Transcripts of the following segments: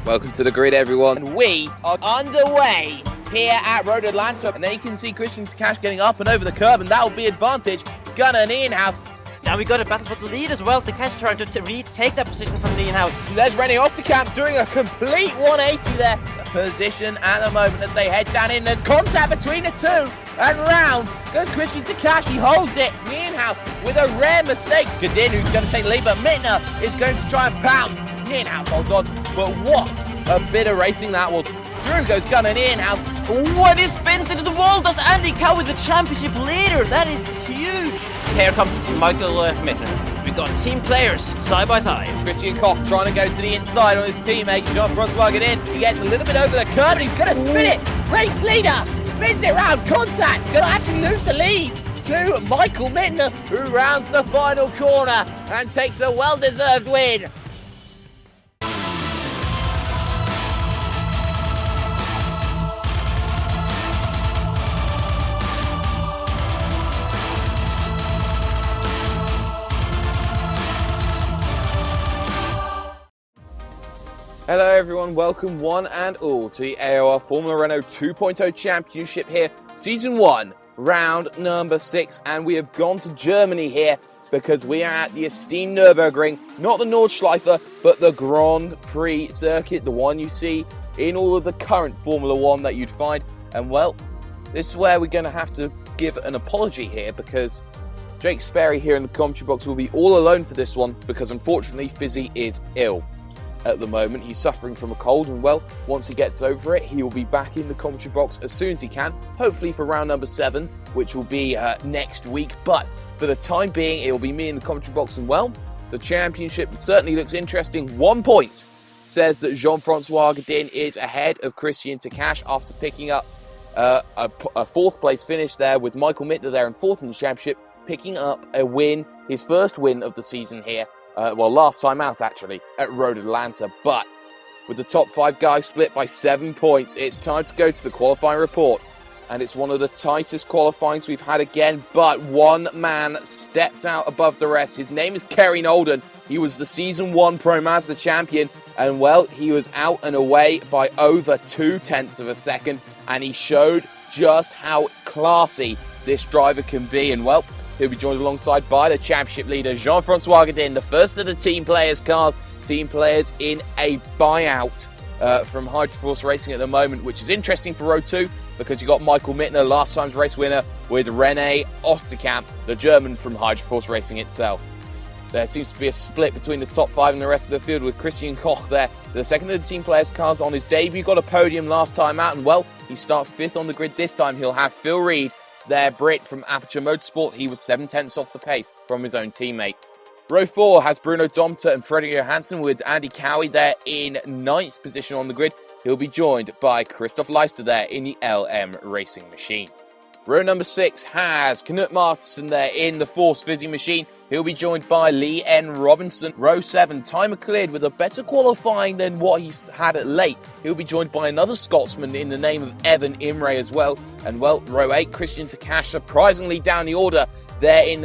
Welcome to the grid, everyone. And we are underway here at Road Atlanta. And there you can see Christian Takash getting up and over the curb, and that will be advantage. Gunnar and in-house. Now we got a battle for the lead as well. Takash trying to retake that position from the in-house. So there's René Osterkamp doing a complete 180 there. Position at the moment as they head down in. There's contact between the two. And round goes Christian Takash. He holds it. The in-house with a rare mistake. Godin, who's going to take the lead, but Mittner is going to try and pounce. The in-house holds on. But what a bit of racing that was. Through goes Gunnar in the in-house. What is spins into the wall? Does Andy Cow with the championship leader? That is huge. Here comes Michael Mittner. We've got team players side by side. Christian Koch trying to go to the inside on his teammate, Jean-François Godin. He gets a little bit over the curb and he's going to spin it. Race leader spins it round. Contact going to actually lose the lead to Michael Mittner, who rounds the final corner and takes a well-deserved win. Hello everyone, welcome one and all to the AOR Formula Renault 2.0 Championship here, Season 1, round number 6, and we have gone to Germany here because we are at the esteemed Nurburgring, not the Nordschleife, but the Grand Prix circuit, the one you see in all of the current Formula 1 that you'd find, and well, this is where we're going to have to give an apology here because Jake Sparey here in the commentary box will be all alone for this one because unfortunately Fisi is ill. At the moment, he's suffering from a cold, and well, once he gets over it, he will be back in the commentary box as soon as he can, hopefully for round number 7, which will be next week. But for the time being, it will be me in the commentary box, and well, the championship certainly looks interesting. 1 point says that Jean-François Godin is ahead of Christian Takash after picking up a fourth place finish there with Michael Mittner there in fourth in the championship, picking up a win, his first win of the season here. Last time out, actually, at Road Atlanta. But with the top 5 guys split by 7 points, it's time to go to the qualifying report. And it's one of the tightest qualifyings we've had again. But one man stepped out above the rest. His name is Kerry Nolden. He was the Season 1 Pro Mazda champion. And, well, he was out and away by over 0.2 of a second. And he showed just how classy this driver can be. And, well, he'll be joined alongside by the championship leader, Jean-François Godin, the first of the team players' cars. Team players in a buyout from Hydroforce Racing at the moment, which is interesting for Row 2 because you got Michael Mittner, last time's race winner, with René Osterkamp, the German from Hydroforce Racing itself. There seems to be a split between the top 5 and the rest of the field with Christian Koch there. The second of the team players' cars on his debut, got a podium last time out, and well, he starts 5th on the grid this time. He'll have Phil Reed, their Brit from Aperture Motorsport. He was 7/10 off the pace from his own teammate. Row 4 has Bruno Domter and Fredrik Johansson with Andy Cowie there in 9th position on the grid. He'll be joined by Christoph Leister there in the LM Racing Machine. Row number 6 has Knut Martinsen there in the Force Fizzy Machine. He'll be joined by Lee N. Robinson. Row 7, timer cleared with a better qualifying than what he's had at late. He'll be joined by another Scotsman in the name of Evan Imre as well. And well, row 8, Christian Takash surprisingly down the order there in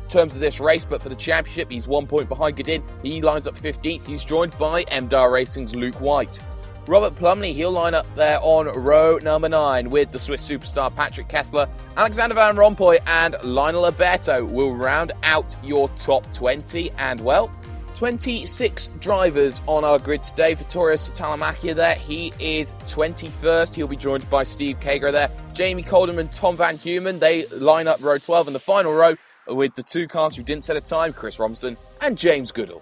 terms of this race, but for the championship, he's 1 point behind Godin. He lines up 15th. He's joined by MDAR Racing's Luke White. Robert Plumley, he'll line up there on row number 9 with the Swiss superstar Patrick Kessler. Alexander Van Rompuy and Lionel Alberto will round out your top 20. And, well, 26 drivers on our grid today. Vittorio Satalamakia there, he is 21st. He'll be joined by Steve Kager there. Jamie Colden and Tom Van Humen, they line up row 12 in the final row with the 2 cars who didn't set a time, Chris Robinson and James Goodall.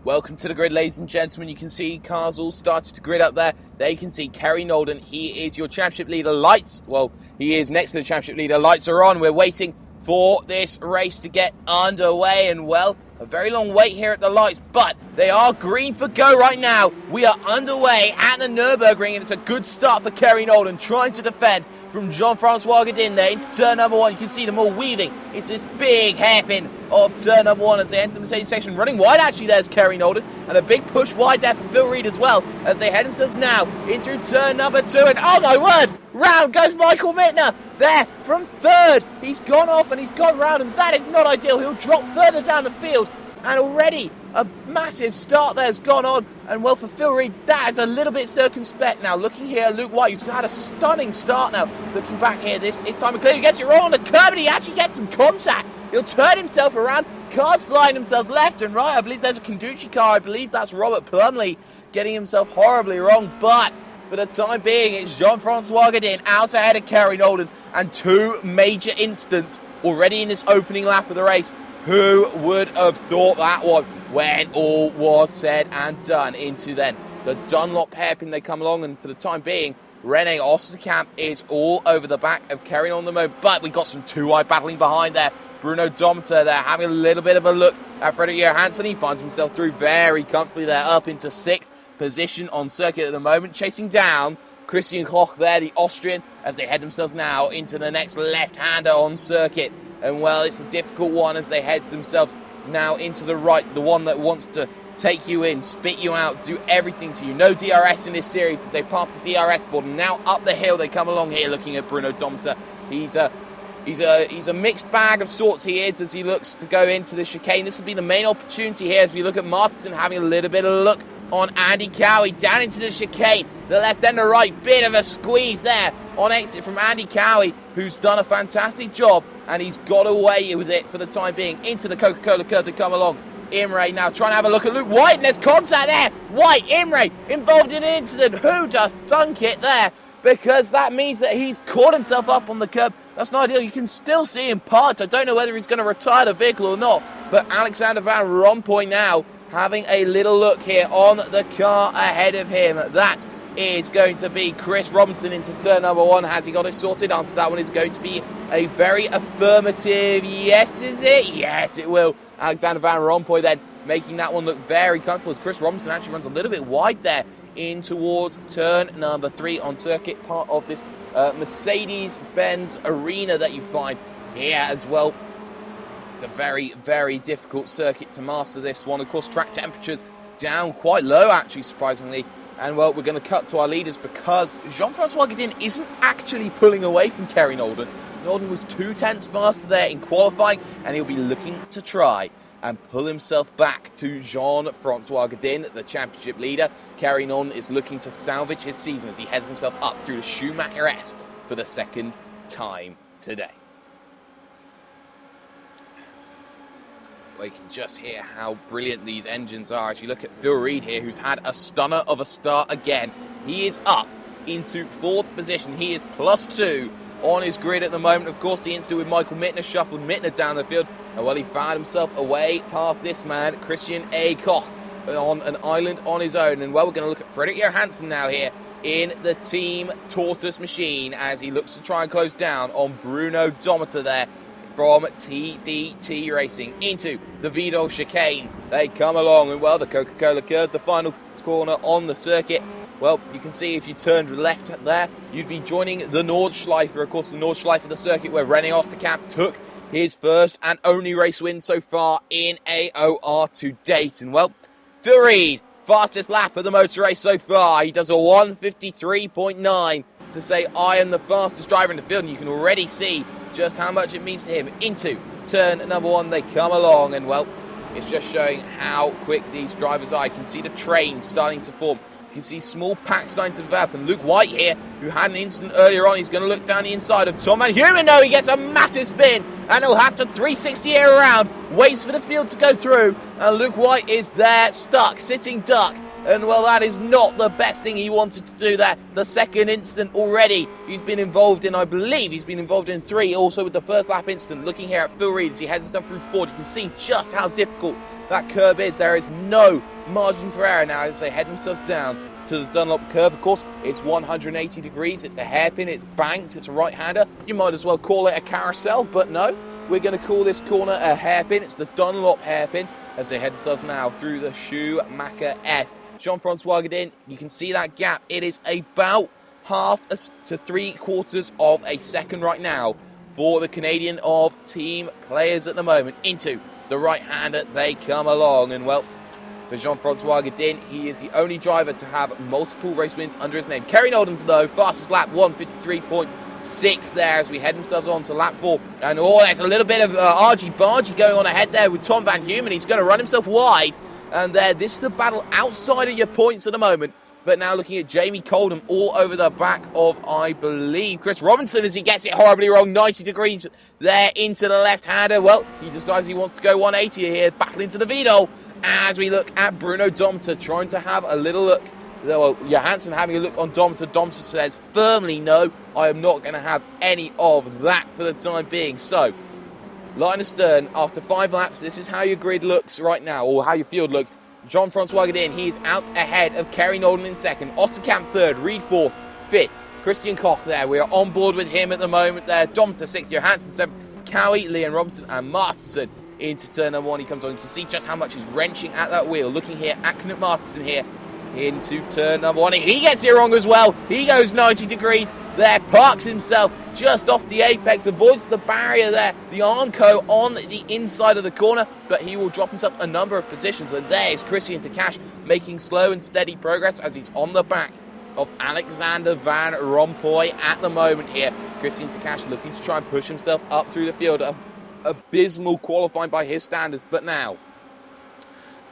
Welcome to the grid, ladies and gentlemen. You can see cars all started to grid up there. There you can see Kerry Nolden. He is your championship leader. Lights, well, he is next to the championship leader. Lights are on. We're waiting for this race to get underway. And, well, a very long wait here at the lights, but they are green for go right now. We are underway at the Nurburgring, and it's a good start for Kerry Nolden, trying to defend from Jean-François Godin there into turn number 1. You can see them all weaving into this big hairpin of turn number 1 as they enter the Mercedes section. Running wide, actually, there's Kerry Nolden, and a big push wide there for Phil Reed as well as they head themselves now into turn number 2. And oh my word, round goes Michael Mittner there from 3rd. He's gone off and he's gone round, and that is not ideal. He'll drop further down the field. And already a massive start there has gone on. And well, for Phil Reed, that is a little bit circumspect now. Looking here, Luke White, who's had a stunning start now. Looking back here, this time clearly gets it wrong on the curb, and he actually gets some contact. He'll turn himself around. Cars flying themselves left and right. I believe there's a Conducci car. I believe that's Robert Plumley getting himself horribly wrong. But for the time being, it's Jean-Francois Godin out ahead of Kerry Nolden. And two major incidents already in this opening lap of the race. Who would have thought that one when all was said and done? Into then the Dunlop hairpin, they come along, and for the time being, René Osterkamp is all over the back of Kerry on the moment. But we got some two wide battling behind there. Bruno Dometer there having a little bit of a look at Fredrik Johansson. He finds himself through very comfortably there, up into 6th position on circuit at the moment, chasing down Christian Koch there, the Austrian, as they head themselves now into the next left-hander on circuit. And well, it's a difficult one as they head themselves now into the right, the one that wants to take you in, spit you out, do everything to you. No DRS in this series as they pass the DRS board, and now up the hill they come along here looking at Bruno Dometer. He's a mixed bag of sorts, he is, as he looks to go into the chicane. This will be the main opportunity here as we look at Martinsen having a little bit of a look on Andy Cowie down into the chicane. The left and the right, bit of a squeeze there on exit from Andy Cowie, who's done a fantastic job, and he's got away with it for the time being into the Coca-Cola curve to come along. Imre now trying to have a look at Luke White, and there's contact there. White, Imre involved in an incident. Who does thunk it there? Because that means that he's caught himself up on the curb. That's not ideal. You can still see him parked. I don't know whether he's going to retire the vehicle or not. But Alexander Van Rompuy now having a little look here on the car ahead of him. That is going to be Chris Robinson into turn number 1. Has he got it sorted? Answer to that one is going to be a very affirmative yes, is it? Yes, it will. Alexander Van Rompuy then making that one look very comfortable as Chris Robinson actually runs a little bit wide there in towards turn number 3 on circuit, part of this Mercedes-Benz arena that you find here as well. It's a very, very difficult circuit to master, this one. Of course, track temperatures down quite low, actually, surprisingly. And, well, we're going to cut to our leaders because Jean-Francois Godin isn't actually pulling away from Kerry Nolden. Nolden was 2/10 faster there in qualifying, and he'll be looking to try and pull himself back to Jean-Francois Godin, the championship leader. Kerry Nolden is looking to salvage his season as he heads himself up through the Schumacher S for the second time today. We can just hear how brilliant these engines are as you look at Phil Reed here, who's had a stunner of a start again. He is up into 4th position. He is +2 on his grid at the moment. Of course, the incident with Michael Mittner shuffled Mittner down the field. And well, he found himself away past this man, Christian A. Koch, on an island on his own. And well, we're going to look at Fredrik Johansson now here in the Team Tortoise machine as he looks to try and close down on Bruno Dometer there from TDT Racing into the Vidal chicane. They come along, and well, the Coca-Cola curve, the final corner on the circuit. Well, you can see if you turned left there, you'd be joining the Nordschleife. Of course, the Nordschleife of the circuit where René Osterkamp took his first and only race win so far in AOR to date. And well, Phil Reed, fastest lap of the motor race so far. He does a 1:53.9 to say, I am the fastest driver in the field. And you can already see just how much it means to him. Into turn number 1, they come along. And well, it's just showing how quick these drivers are. You can see the train starting to form. You can see small packs starting to develop. And Luke White here, who had an incident earlier on, he's going to look down the inside of Tom Van Humen. No, he gets a massive spin. And he'll have to 360 it around. Waits for the field to go through. And Luke White is there, stuck, sitting duck. And, well, that is not the best thing he wanted to do there. The second incident already he's been involved in, I believe he's been involved in 3, also with the first lap incident. Looking here at Phil Reed as he heads himself through 4, you can see just how difficult that curve is. There is no margin for error now as they head themselves down to the Dunlop curve. Of course, it's 180 degrees, it's a hairpin, it's banked, it's a right-hander. You might as well call it a carousel, but no, we're going to call this corner a hairpin. It's the Dunlop hairpin as they head themselves now through the Schumacher S. Jean-Francois Godin, you can see that gap. It is about half to 3/4 of a second right now for the Canadian of team players at the moment. Into the right-hander they come along. And, well, for Jean-Francois Godin, he is the only driver to have multiple race wins under his name. Kerry Nolden, though, fastest lap, 1:53.4. 6 there as we head themselves on to lap 4. And there's a little bit of argy-bargy going on ahead there with Tom Van Humen. He's going to run himself wide. And this is the battle outside of your points at the moment. But now looking at Jamie Coldham all over the back of, I believe, Chris Robinson as he gets it horribly wrong. 90 degrees there into the left-hander. Well, he decides he wants to go 180 here, battling to the Vidal. As we look at Bruno Dometer trying to have a little look. Well, Johansson having a look on Dometer. Dometer says firmly, no, I am not going to have any of that for the time being. So, line astern, after 5 laps, this is how your grid looks right now, or how your field looks. Jean-Francois Godin, he is out ahead of Kerry Nolden in 2nd. Osterkamp 3rd, Reed 4th, 5th. Christian Koch there, we are on board with him at the moment there. Dometer 6th, Johansson 7th, Cowie, Leon Robinson and Martinsen into turn number 1. He comes on, you can see just how much he's wrenching at that wheel. Looking here at Knut Martinsen here into turn number 1. He gets it wrong as well. He goes 90 degrees there, parks himself just off the apex, avoids the barrier there, the Armco on the inside of the corner, but he will drop himself a number of positions. And there's Christian Takash making slow and steady progress as he's on the back of Alexander Van Rompuy at the moment here. Christian Takash looking to try and push himself up through the field. Abysmal qualifying by his standards, but now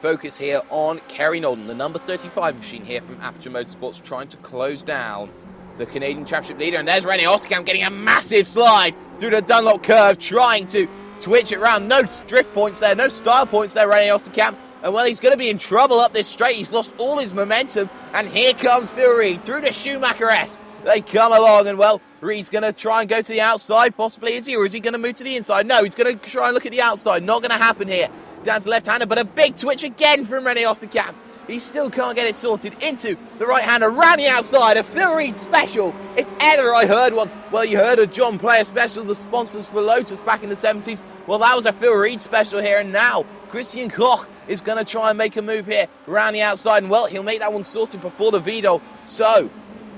focus here on Kerry Nolden, the number 35 machine here from Aperture Motorsports, trying to close down the Canadian Championship leader. And there's René Osterkamp getting a massive slide through the Dunlop curve, trying to twitch it around. No drift points there, no style points there, René Osterkamp. And well, he's going to be in trouble up this straight. He's lost all his momentum. And here comes Phil Reed through the Schumacher-S. They come along, and well, Reed's going to try and go to the outside, possibly, is he? Or is he going to move to the inside? No, he's going to try and look at the outside. Not going to happen here. Down to left-hander, but a big twitch again from René Osterkamp. He still can't get it sorted into the right-hander, around the outside, a Phil Reed special. If ever I heard one, well, you heard of John Player special, the sponsors for Lotus back in the 70s. Well, that was a Phil Reed special here, and now Christian Koch is going to try and make a move here around the outside, and well, he'll make that one sorted before the Vidal. So,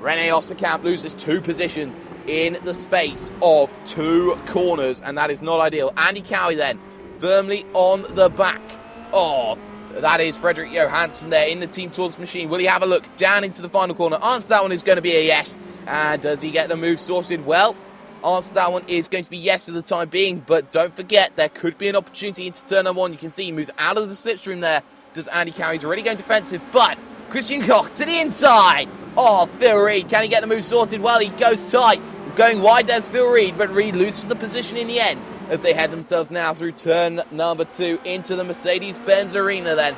René Osterkamp loses 2 positions in the space of 2 corners, and that is not ideal. Andy Cowie then, firmly on the back of, that is Frederick Johansson there in the Team Tours machine. Will he have a look down into the final corner? Answer that one is going to be a yes. And does he get the move sorted? Well, answer that one is going to be yes for the time being, but don't forget, there could be an opportunity into turn number 1. You can see he moves out of the slipstream there. Does Andy Cowie? He's already going defensive, but Christian Koch to the inside. Oh, Phil Reed, can he get the move sorted? Well, he goes tight. Going wide, there's Phil Reed, but Reed loses the position in the end as they head themselves now through turn number 2 into the Mercedes-Benz Arena then.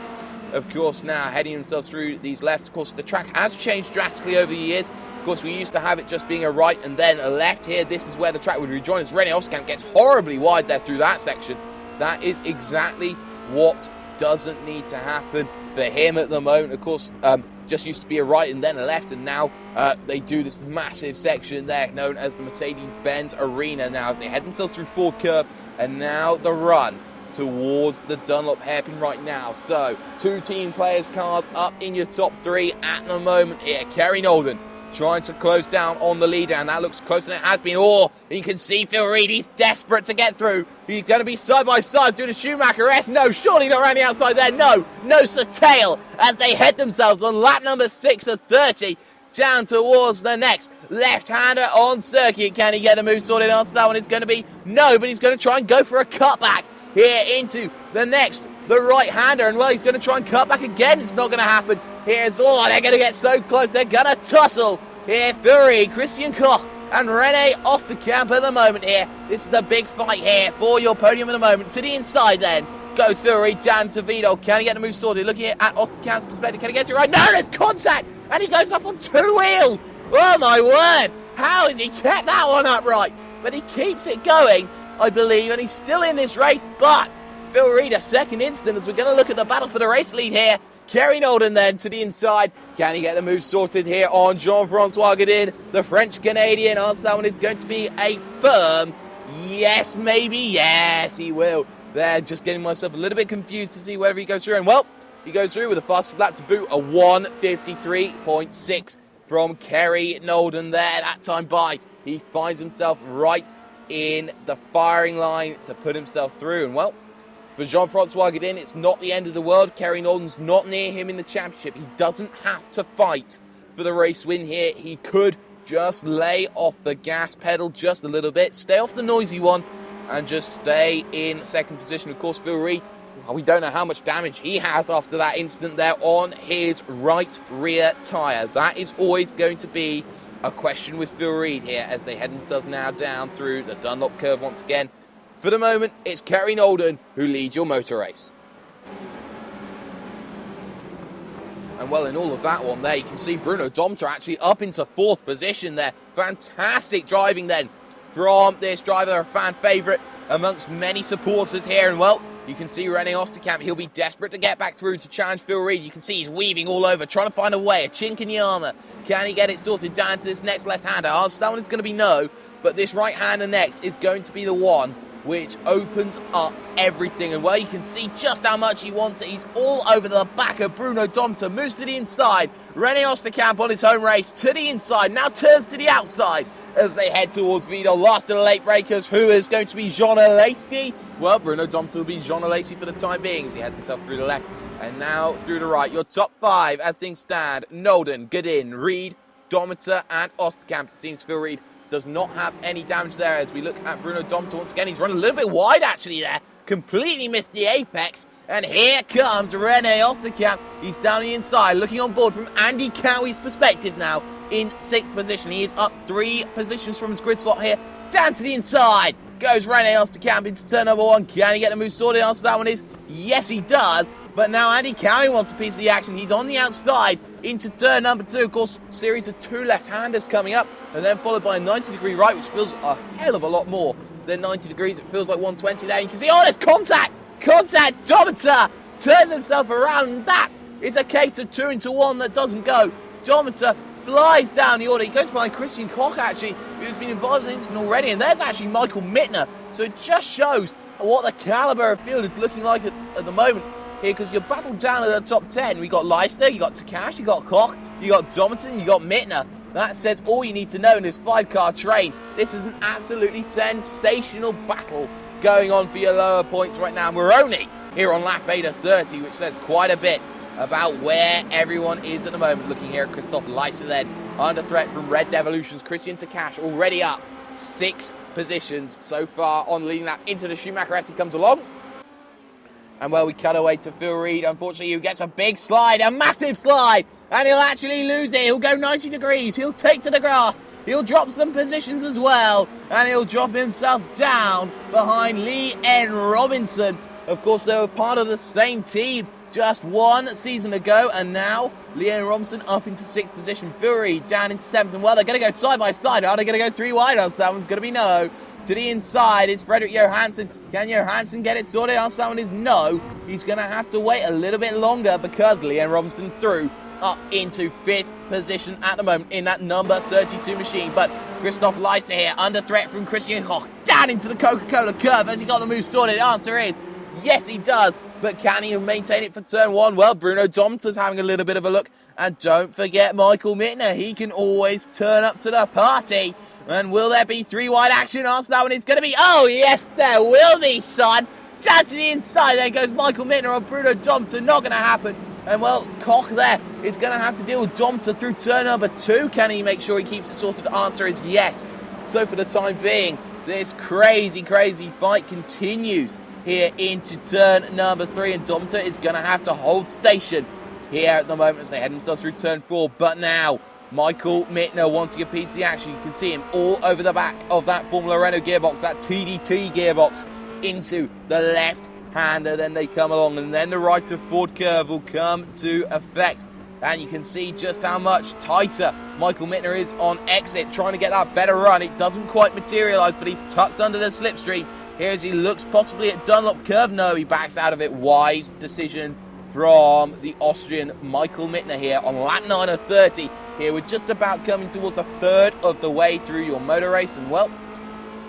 Of course, now heading themselves through these lefts. Of course, the track has changed drastically over the years. Of course, we used to have it just being a right and then a left here. This is where the track would rejoin as René Osterkamp gets horribly wide there through that section. That is exactly what doesn't need to happen for him at the moment. Of course, just used to be a right and then a left, and now they do this massive section there known as the Mercedes-Benz Arena now as they head themselves through Ford Curve, and now the run towards the Dunlop hairpin right now. So 2 team players cars up in your top 3 at the moment here. Kerry Nolden trying to close down on the leader, and that looks closer than it has been. Oh, you can see Phil Reed, he's desperate to get through. He's going to be side by side through the Schumacher-S. No, surely not around the outside there. No tail as they head themselves on lap number 6 of 30 down towards the next left-hander on circuit. Can he get the move sorted? Answer that one is going to be no, but he's going to try and go for a cutback here into the next, the right-hander, and well, he's going to try and cut back again. It's not going to happen. Here's, they're going to get so close. They're going to tussle here. Phil Reed, Christian Koch, and René Osterkamp at the moment here. This is the big fight here for your podium at the moment. To the inside then goes Phil Reed down to Vidal. Can he get the move sorted? Looking at Osterkamp's perspective, can he get it right? No, there's contact, and he goes up on 2 wheels. Oh my word, how has he kept that one upright? But he keeps it going, I believe, and he's still in this race. But Phil Reed, a second instant as we're going to look at the battle for the race lead here. Kerry Nolden then to the inside. Can he get the move sorted here on Jean-Francois Godin, the French-Canadian? Answer that one is going to be a firm yes, maybe. Yes, he will. There, just getting myself a little bit confused to see whether he goes through. And well, he goes through with the fastest lap to boot, a 1:53.6 from Kerry Nolden there. That time by, he finds himself right in the firing line to put himself through. And well, for Jean-Francois Godin, it's not the end of the world. Kerry Nolden's not near him in the championship. He doesn't have to fight for the race win here. He could just lay off the gas pedal just a little bit, stay off the noisy one, and just stay in second position. Of course, Phil Reed, we don't know how much damage he has after that incident there on his right rear tyre. That is always going to be a question with Phil Reed here as they head themselves now down through the Dunlop curve once again. For the moment, it's Kerry Nolden who leads your motor race. And well, in all of that one there, you can see Bruno Domter actually up into 4th position there. Fantastic driving then from this driver, a fan favourite amongst many supporters here. And well, you can see René Osterkamp, he'll be desperate to get back through to challenge Phil Reed. You can see he's weaving all over, trying to find a way, a chink in the armour. Can he get it sorted down to this next left-hander? That one is going to be no, but this right-hander next is going to be the one which opens up everything. And well, you can see just how much he wants it. He's all over the back of Bruno Domter, moves to the inside. René Osterkamp on his home race to the inside, now turns to the outside as they head towards Vidal. Last of the late breakers, who is going to be Jean Alesi? Well, Bruno Domter will be Jean Alesi for the time being as he heads himself through the left and now through the right. Your top 5 as things stand: Nolden, Godin, Reed, Domter and Osterkamp. It seems Phil Reed does not have any damage there as we look at Bruno Domter once again. He's run a little bit wide actually there, completely missed the apex. And here comes René Osterkamp. He's down the inside, looking on board from Andy Cowie's perspective now in 6th position. He is up 3 positions from his grid slot here. Down to the inside goes René Osterkamp into turn number 1. Can he get the move sorted? The answer to that one is yes, he does. But now Andy Cowie wants a piece of the action. He's on the outside into turn number 2. Of course, series of 2 left-handers coming up, and then followed by a 90-degree right, which feels a hell of a lot more than 90 degrees. It feels like 120 there. You can see, oh, there's contact! Contact! Domter turns himself around, and that is a case of 2 into 1 that doesn't go. Domter flies down the order. He goes behind Christian Koch, actually, who's been involved in the incident already, and there's actually Michael Mittner. So it just shows what the calibre of field is looking like at the moment here, because you're battled down at the top 10. We got Leicester, you got Takash, you got Koch, you got Domerton, you got Mittner. That says all you need to know in this 5-car train. This is an absolutely sensational battle going on for your lower points right now. And we're only here on lap beta 30, which says quite a bit about where everyone is at the moment. Looking here at Christoph Leicester then, under threat from Red Devolution's Christian Takash, already up 6 positions so far on leading lap into the Schumacher as he comes along. And well, we cut away to Phil Reed. Unfortunately, he gets a big slide, a massive slide, and he'll actually lose it. He'll go 90 degrees. He'll take to the grass. He'll drop some positions as well, and he'll drop himself down behind Lee N. Robinson. Of course, they were part of the same team just 1 season ago, and now Lee N. Robinson up into 6th position. Phil Reed down into 7th, and well, they're going to go side by side. Are they going to go 3 wide? So that one's going to be no. To the inside is Frederick Johansson. Can Johansson get it sorted? Answer that one is no. He's going to have to wait a little bit longer because Leon Robinson threw up into 5th position at the moment in that number 32 machine. But Christoph Leicester here under threat from Christian Koch down into the Coca-Cola curve. Has he got the move sorted? The answer is yes, he does. But can he maintain it for turn 1? Well, Bruno Domter's having a little bit of a look. And don't forget Michael Mittner. He can always turn up to the party. And will there be 3 wide action? Answer that one is going to be, oh yes, there will be, son. Down to the inside, there goes Michael Mittner on Bruno Domter. Not going to happen. And well, Koch there is going to have to deal with Domter through turn number 2. Can he make sure he keeps it sorted? The answer is yes. So for the time being, this crazy fight continues here into turn number 3. And Domter is going to have to hold station here at the moment as they head themselves through turn 4. But now, Michael Mittner wanting a piece of the action. You can see him all over the back of that Formula Renault gearbox, that TDT gearbox, into the left-hander. Then they come along, and then the right of Ford curve will come to effect. And you can see just how much tighter Michael Mittner is on exit, trying to get that better run. It doesn't quite materialise, but he's tucked under the slipstream. Here as he looks possibly at Dunlop curve. No, he backs out of it. Wise decision from the Austrian Michael Mittner here on lap 9 of 30. Here we're just about coming towards a third of the way through your motor race, and well,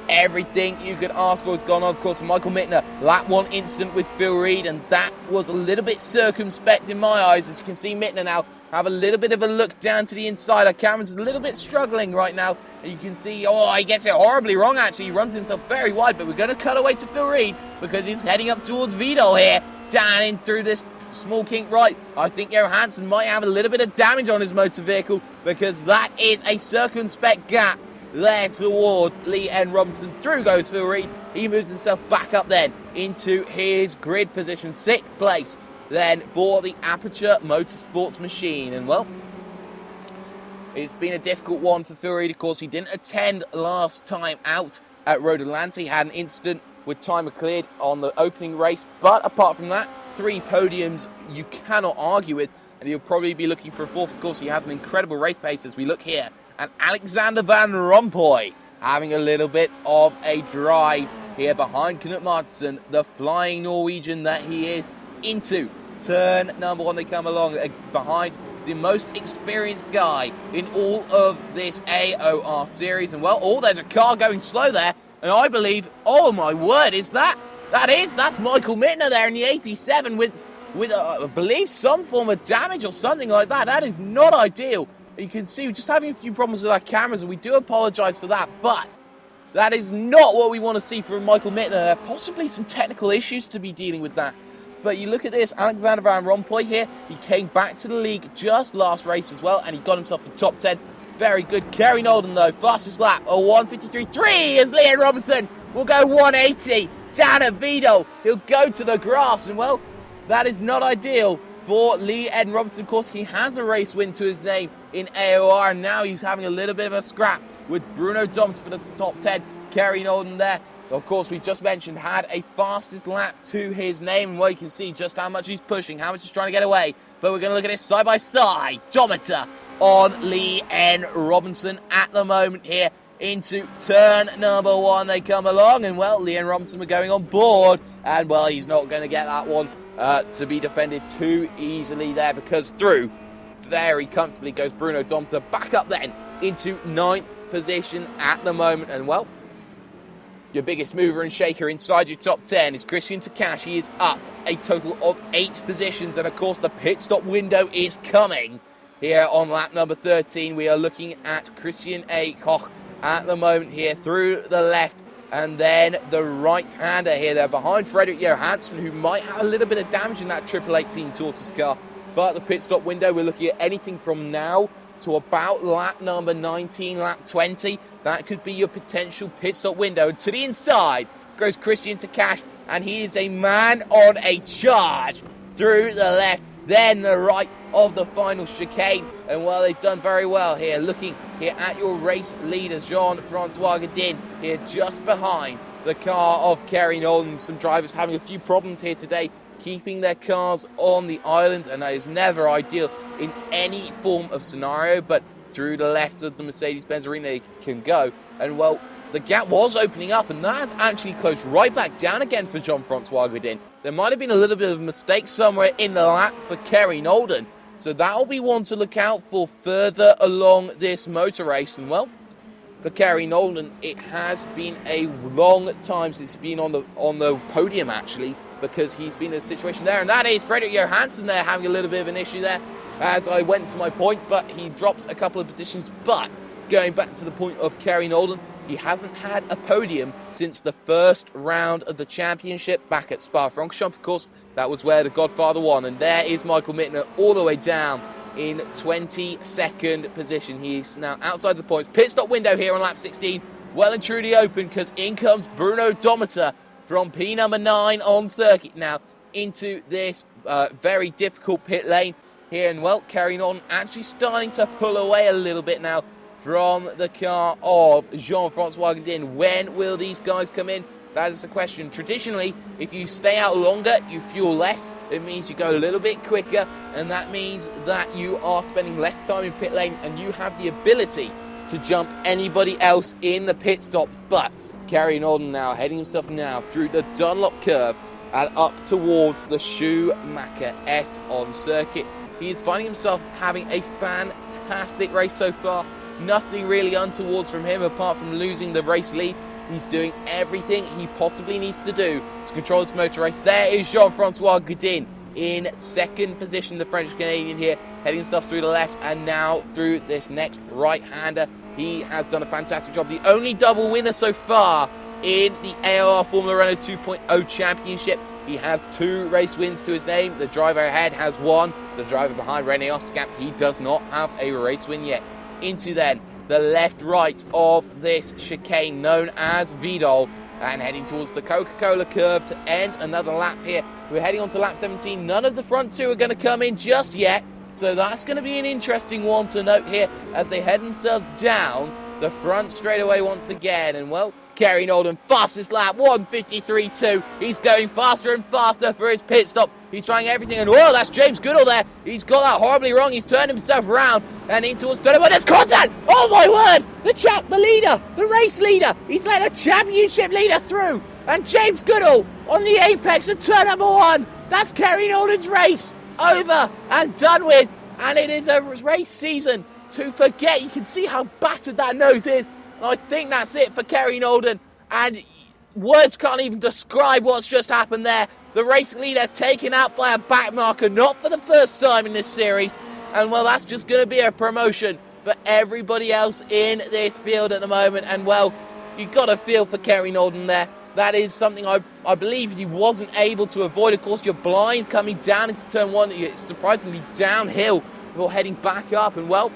everything you could ask for has gone on. Of course, Michael Mittner, lap 1 incident with Phil Reed, and that was a little bit circumspect in my eyes. As you can see, Mittner now have a little bit of a look down to the inside. Our camera's a little bit struggling right now, and you can see, oh, he gets it horribly wrong actually. He runs himself very wide, but we're going to cut away to Phil Reed because he's heading up towards Vidal here, down in through this small kink right. I think Johansson might have a little bit of damage on his motor vehicle because that is a circumspect gap there towards Lee N. Robinson. Through goes Phil Reed. He moves himself back up then into his grid position, 6th place then for the Aperture Motorsports machine. And well, it's been a difficult one for Phil Reed. Of course, he didn't attend last time out at Road Atlanta. He had an incident with timer cleared on the opening race. But apart from that, 3 podiums you cannot argue with. And he'll probably be looking for a 4th. Of course, he has an incredible race pace as we look here. And Alexander Van Rompuy having a little bit of a drive here behind Knut Martinsen, the flying Norwegian that he is, into turn number 1. They come along behind the most experienced guy in all of this AOR series. And well, oh, there's a car going slow there. And I believe, oh my word, that's Michael Mittner there in the 87 with I believe some form of damage or something like that. That is not ideal. You can see we're just having a few problems with our cameras, and we do apologise for that, but that is not what we want to see from Michael Mittner. Possibly some technical issues to be dealing with that. But you look at this, Alexander Van Rompuy here, he came back to the league just last race as well, and he got himself a top 10. Very good. Kerry Nolden, though, fastest lap, a 1:53.3 as Leon Robinson will go 180 down at Vidal. He'll go to the grass, and well, that is not ideal for Lee Eden Robinson. Of course, he has a race win to his name in AOR, and now he's having a little bit of a scrap with Bruno Doms for the top 10. Kerry Nolden there, of course, we just mentioned, had a fastest lap to his name. And well, you can see just how much he's pushing, how much he's trying to get away. But we're going to look at this side-by-side dometer on Lee N. Robinson at the moment here into turn number 1. They come along, and well, Lee N. Robinson were going on board. And well, he's not going to get that one to be defended too easily there, because through very comfortably goes Bruno Domter, back up then into 9th position at the moment. And well, your biggest mover and shaker inside your top 10 is Christian Takash. He is up a total of 8 positions, and of course the pit stop window is coming here on lap number 13. We are looking at Christian A. Koch at the moment here through the left, and then the right-hander here. They're behind Frederick Johansson, who might have a little bit of damage in that 1818 Tortoise car. But the pit stop window, we're looking at anything from now to about lap number 19, lap 20. That could be your potential pit stop window. And to the inside goes Christian Takash, and he is a man on a charge through the left, then the right of the final chicane. And well, they've done very well here. Looking here at your race leader, Jean-Francois Godin, here just behind the car of Kerry Nolden. Some drivers having a few problems here today, keeping their cars on the island, and that is never ideal in any form of scenario. But through the left of the Mercedes-Benz arena they can go. And well, the gap was opening up, and that has actually closed right back down again for Jean-Francois Godin. There might have been a little bit of a mistake somewhere in the lap for Kerry Nolden. So that'll be one to look out for further along this motor race. And well, for Kerry Nolden, it has been a long time since he's been on the podium, actually, because he's been in a situation there. And that is Frederick Johansson there having a little bit of an issue there as I went to my point, but he drops a couple of positions. But going back to the point of Kerry Nolden, he hasn't had a podium since the first round of the championship back at Spa-Francorchamps. Of course, that was where the Godfather won. And there is Michael Mittner all the way down in 22nd position. He's now outside the points. Pit stop window here on lap 16. Well and truly open, because in comes Bruno Dometer from P number 9 on circuit now into this very difficult pit lane here. And well, Kerry Nolden actually starting to pull away a little bit now from the car of Jean-Francois Godin. When will these guys come in? That is the question. Traditionally, if you stay out longer, you fuel less. It means you go a little bit quicker, and that means that you are spending less time in pit lane, and you have the ability to jump anybody else in the pit stops. But Kerry Nolden now heading himself now through the Dunlop curve and up towards the Schumacher S on circuit. He is finding himself having a fantastic race so far. Nothing really untowards from him apart from losing the race lead. He's doing everything he possibly needs to do to control this motor race. There is Jean-Francois Godin in 2nd position, the French-Canadian here, heading himself through the left and now through this next right-hander. He has done a fantastic job. The only double winner so far in the AOR Formula Renault 2.0 Championship He has 2 race wins to his name. The driver ahead has 1. The driver behind, René Osterkamp, he does not have a race win yet. Into then the left-right of this chicane known as Vidal, and heading towards the Coca-Cola curve to end another lap here. We're heading on to lap 17. None of the front 2 are going to come in just yet, so that's going to be an interesting one to note here as they head themselves down the front straightaway once again. And well, Kerry Nolden, fastest lap, 1:53.2. He's going faster and faster for his pit stop. He's trying everything, and whoa, that's James Goodall there. He's got that horribly wrong. He's turned himself around and in towards turn. There's contact! Oh my word! The leader, the race leader. He's let a championship leader through. And James Goodall on the apex of turn number 1. That's Kerry Nolden's race over and done with. And it is a race season to forget. You can see how battered that nose is. And I think that's it for Kerry Nolden. And words can't even describe what's just happened there. The race leader taken out by a back marker, not for the first time in this series. And well, that's just going to be a promotion for everybody else in this field at the moment. And well, you've got to feel for Kerry Nolden there. That is something I believe he wasn't able to avoid. Of course, you're blind coming down into turn 1. It's surprisingly downhill before heading back up. And well,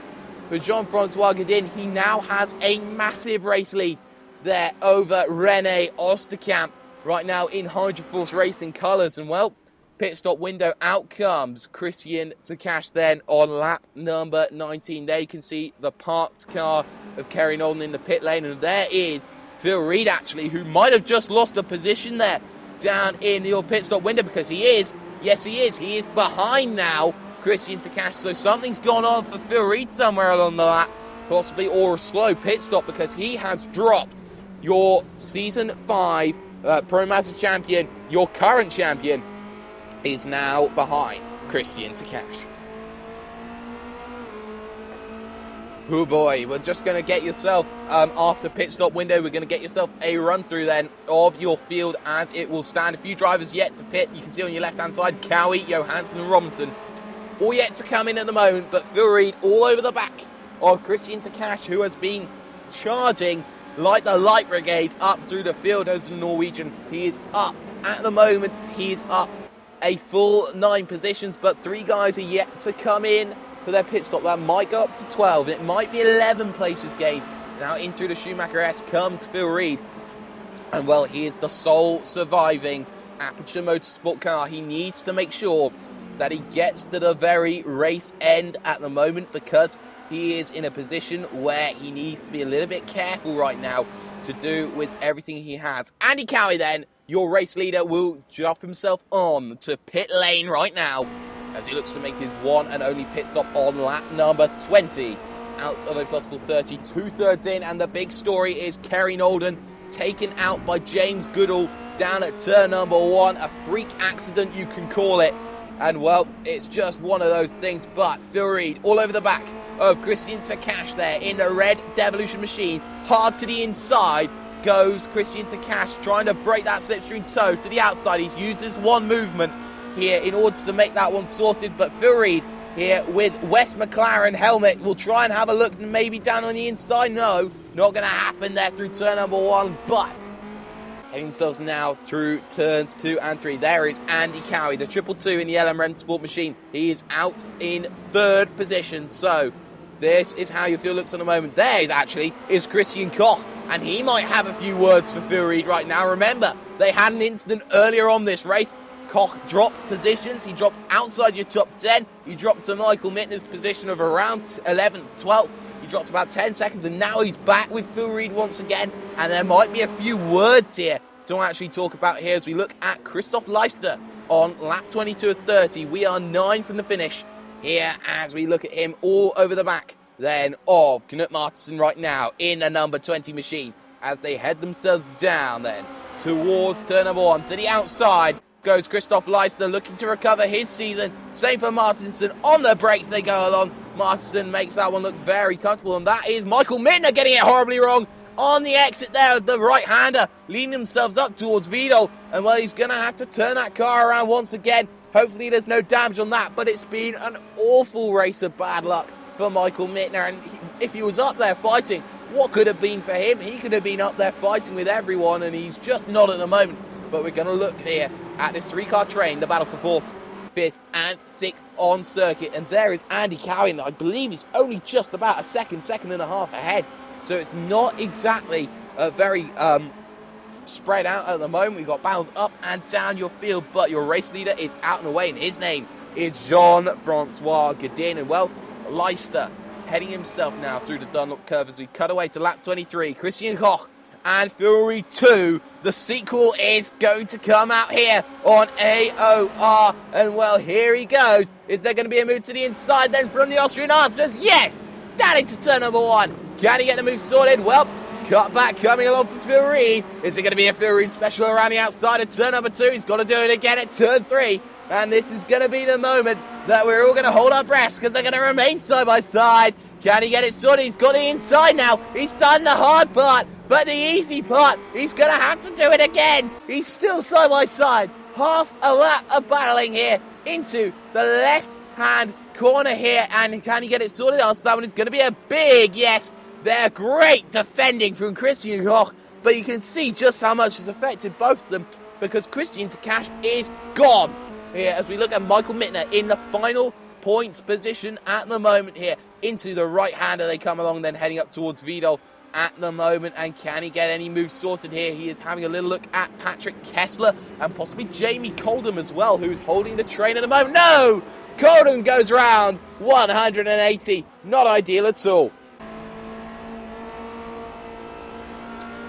for Jean-Francois Godin, he now has a massive race lead there over René Osterkamp, right now in Hydroforce Racing colours. And well, pit stop window, out comes Christian Takash then on lap number 19. There you can see the parked car of Kerry Nolden in the pit lane, and there is Phil Reed actually, who might have just lost a position there down in your pit stop window, because he is behind now Christian Takash. So something's gone on for Phil Reed somewhere along the lap, possibly, or a slow pit stop, because he has dropped your Season 5 Pro Mazda champion. Your current champion is now behind Christian Takash. Oh boy, we're just going to get yourself, after pit stop window, we're going to get yourself a run through then of your field as it will stand. A few drivers yet to pit. You can see on your left hand side, Cowie, Johansson and Robinson, all yet to come in at the moment, but Phil Reed all over the back of Christian Takash, who has been charging like the Light Brigade up through the field as a Norwegian. He is up at the moment, he is up a full 9 positions, but 3 guys are yet to come in for their pit stop. That might go up to 12, it might be 11 places gained. Now in through the Schumacher S comes Phil Reed, and well, he is the sole surviving Aperture Motorsport car. He needs to make sure that he gets to the very race end at the moment, because he is in a position where he needs to be a little bit careful right now to do with everything he has. Andy Cowie then, your race leader, will drop himself on to pit lane right now as he looks to make his one and only pit stop on lap number 20 out of a possible 30, 2/3 in. And the big story is Kerry Nolden taken out by James Goodall down at turn number 1. A freak accident, you can call it. And well, it's just one of those things. But Phil Reed all over the back of Christian Takash there in the red Devolution machine. Hard to the inside goes Christian Takash, trying to break that slipstream toe to the outside. He's used his one movement here in order to make that one sorted. But Phil Reed here with Wes McLaren helmet will try and have a look maybe down on the inside. No, not going to happen there through turn number 1. But heading themselves now through turns 2 and 3. There is Andy Cowie, the 222 in the LM Rennsport machine. He is out in 3rd position. So this is how your field looks at the moment. There is Christian Koch, and he might have a few words for Phil Reed right now. Remember, they had an incident earlier on this race. Koch dropped positions. He dropped outside your top 10. He dropped to Michael Mittner's position of around 11th, 12th. He dropped about 10 seconds, and now he's back with Phil Reed once again. And there might be a few words here to actually talk about here as we look at Christoph Leister on lap 22 of 30. We are 9 from the finish here as we look at him all over the back then of Knut Martinsen right now in a number 20 machine as they head themselves down then towards turn number 1. To the outside goes Christoph Leister looking to recover his season. Same for Martinsen. On the brakes they go along. Martinsen makes that one look very comfortable, and that is Michael Mittner getting it horribly wrong on the exit there of the right-hander, leading themselves up towards Vidal. And well, he's going to have to turn that car around once again. Hopefully there's no damage on that, but it's been an awful race of bad luck for Michael Mittner. And if he was up there fighting, what could have been for him? He could have been up there fighting with everyone, and he's just not at the moment. But we're going to look here at this three-car train, the battle for 4th, 5th and 6th on circuit. And there is Andy Cowie, and I believe he's only just about a second and a half ahead. So it's not exactly very spread out at the moment. We've got battles up and down your field, but your race leader is out and away, and his name is Jean-Francois Godin. And well, Leicester heading himself now through the Dunlop curve as we cut away to lap 23. Christian Koch and Fury 2. The sequel is going to come out here on AOR. And well, here he goes. Is there going to be a move to the inside then from the Austrian? Answers yes. Down into turn number 1. Can he get the move sorted? Well, cut back coming along for Fury. Is it going to be a Fury special around the outside of turn number 2? He's got to do it again at turn 3. And this is going to be the moment that we're all going to hold our breaths because they're going to remain side by side. Can he get it sorted? He's got it inside now. He's done the hard part, but the easy part, he's going to have to do it again. He's still side by side. Half a lap of battling here into the left-hand corner here. And can he get it sorted? Also, that one is going to be a big yes. They're great defending from Christian Koch, but you can see just how much has affected both of them because Christian Takash is gone here as we look at Michael Mittner in the final points position at the moment here. Into the right-hander they come along, then heading up towards Vidal at the moment. And can he get any moves sorted here? He is having a little look at Patrick Kessler and possibly Jamie Coldham as well, who's holding the train at the moment. No! Coldham goes round 180. Not ideal at all.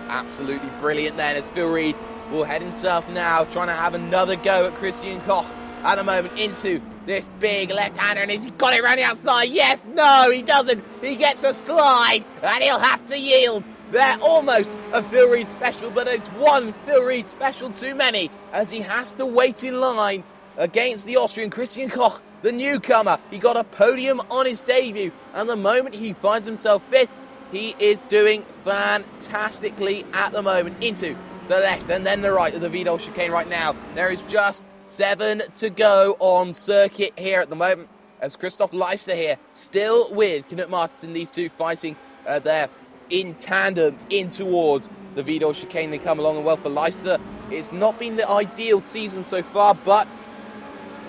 Absolutely brilliant then as Phil Reed will head himself now, trying to have another go at Christian Koch at the moment into this big left-hander, and he's got it around the outside. Yes, no, he doesn't. He gets a slide, and he'll have to yield. They're almost a Phil Reed special, but it's one Phil Reed special too many, as he has to wait in line against the Austrian Christian Koch, the newcomer. He got a podium on his debut, and the moment he finds himself 5th, he is doing fantastically at the moment. Into the left and then the right of the Vidal chicane right now. There is just 7 to go on circuit here at the moment as Christoph Leicester here still with Knut Martinsen, these two fighting there in tandem in towards the Vidal chicane. They come along, and well, for Leicester it's not been the ideal season so far, but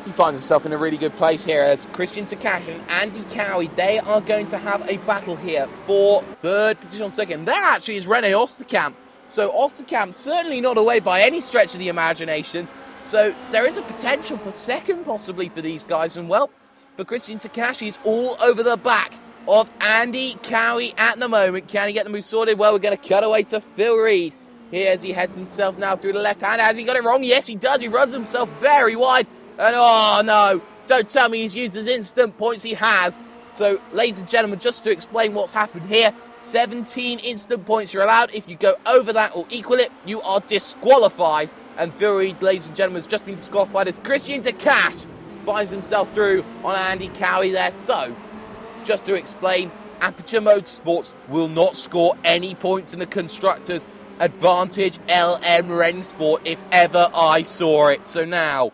he finds himself in a really good place here as Christian Takash and Andy Cowie, they are going to have a battle here for 3rd position on circuit. And that actually is Rene Osterkamp. So Osterkamp certainly not away by any stretch of the imagination. So there is a potential for 2nd possibly for these guys. And well, for Christian Takash, he's all over the back of Andy Cowie at the moment. Can he get the move sorted? Well, we're going to cut away to Phil Reed here as he heads himself now through the left hand. Has he got it wrong? Yes, he does. He runs himself very wide. And oh no, don't tell me he's used his instant points. He has. So, ladies and gentlemen, just to explain what's happened here, 17 instant points you're allowed. If you go over that or equal it, you are disqualified. And Fury, ladies and gentlemen, has just been disqualified as Christian Takash finds himself through on Andy Cowie there. So, just to explain, Aperture Motorsports will not score any points in the Constructors' Advantage LM Rennsport if ever I saw it. So now,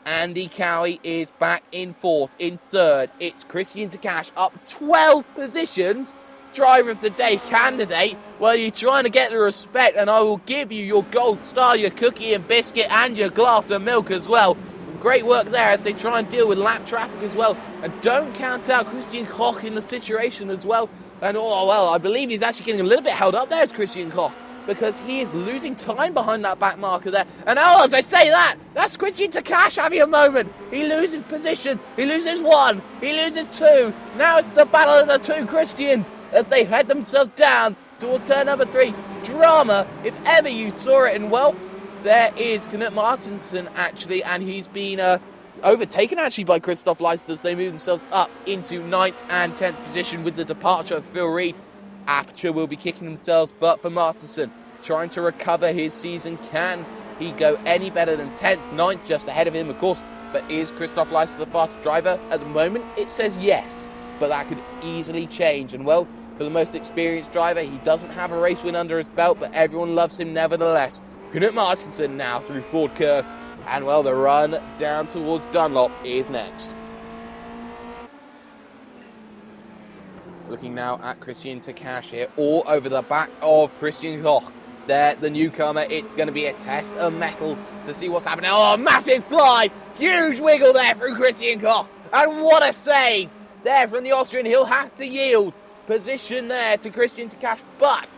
Andy Cowie is back in 4th. In 3rd, it's Christian Takash up 12 positions. Driver of the Day candidate. Well, you're trying to get the respect, and I will give you your gold star, your cookie and biscuit, and your glass of milk as well. Great work there as they try and deal with lap traffic as well. And don't count out Christian Koch in the situation as well. And oh, well, I believe he's actually getting a little bit held up there as Christian Koch, because he is losing time behind that back marker there. And oh, as I say that, that's Christian Takash having a moment. He loses positions. He loses 1. He loses 2. Now it's the battle of the 2 Christians as they head themselves down towards turn number 3. Drama, if ever you saw it. And well, there is Knut Martinsen actually, and he's been overtaken actually by Christoph Leicester as they move themselves up into 9th and 10th position with the departure of Phil Reed. Aperture will be kicking themselves, but for Masterson, trying to recover his season, can he go any better than 10th, 9th, just ahead of him, of course, but is Christoph Leicester the fast driver? At the moment, it says yes, but that could easily change, and well, for the most experienced driver, he doesn't have a race win under his belt, but everyone loves him nevertheless. Knut Martinsen now through Ford Curve, and well, the run down towards Dunlop is next. Looking now at Christian Takash here, all over the back of Christian Koch. there, the newcomer. It's going to be a test of metal to see what's happening. Oh, massive slide! Huge wiggle there from Christian Koch. And what a save there from the Austrian. He'll have to yield position there to Christian Takash, but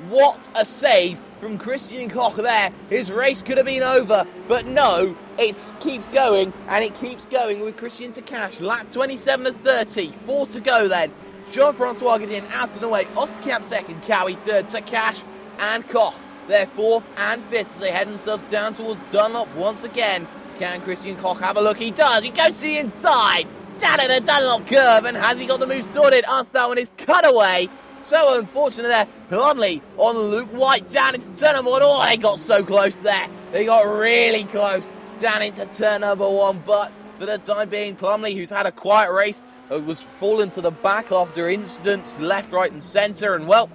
what a save from Christian Koch there. His race could have been over, but no, it keeps going, and it keeps going with Christian Takash. Lap 27 of 30, 4 to go then. Jean-Francois Godin out and away, Osterkamp second, Cowie third, Takash and Koch, they're fourth and fifth as they head themselves down towards Dunlop once again. Can Christian Koch have a look? He does, he goes to the inside, down at the Dunlop curve, and has he got the move sorted? Answer that one is cut away. So unfortunate there. Plumley on Luke White down into turn number one. Oh, they got so close there. They got really close down into turn number one. But for the time being, Plumley, who's had a quiet race, was fallen to the back after incidents left, right and centre. And well,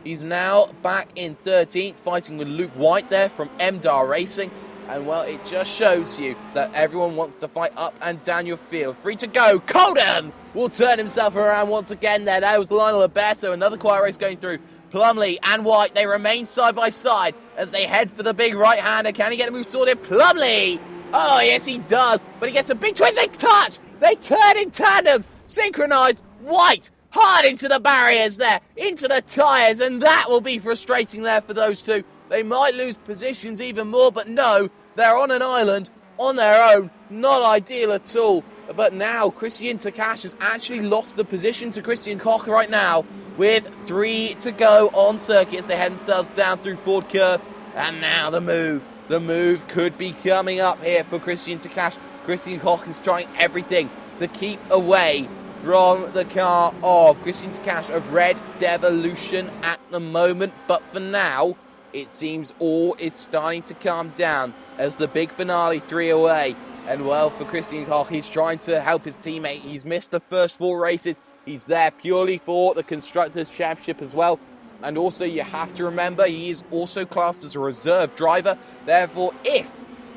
he's now back in 13th, fighting with Luke White there from MDAR Racing. And well, it just shows you that everyone wants to fight up and down your field. Free to go. Coldham will turn himself around once again there. That was Lionel Alberto. Another quiet race going through. Plumley and White, they remain side by side as they head for the big right-hander. Can he get a move sorted? Plumley! Oh, yes, he does. But he gets a big twisting touch. They turn in tandem. Synchronized. White hard into the barriers there. Into the tyres. And that will be frustrating there for those two. They might lose positions even more, but no, they're on an island on their own. Not ideal at all. But now Christian Takash has actually lost the position to Christian Koch right now with 3 to go on circuit as they head themselves down through Ford Curve. And now the move. The move could be coming up here for Christian Takash. Christian Koch is trying everything to keep away from the car of Christian Takash of Red Devolution at the moment. But for now, it seems all is starting to calm down as the big finale 3 away. And well, for Christian Koch, he's trying to help his teammate. He's missed the first 4 races. He's there purely for the Constructors' Championship as well. And also, you have to remember, he is also classed as a reserve driver. Therefore, if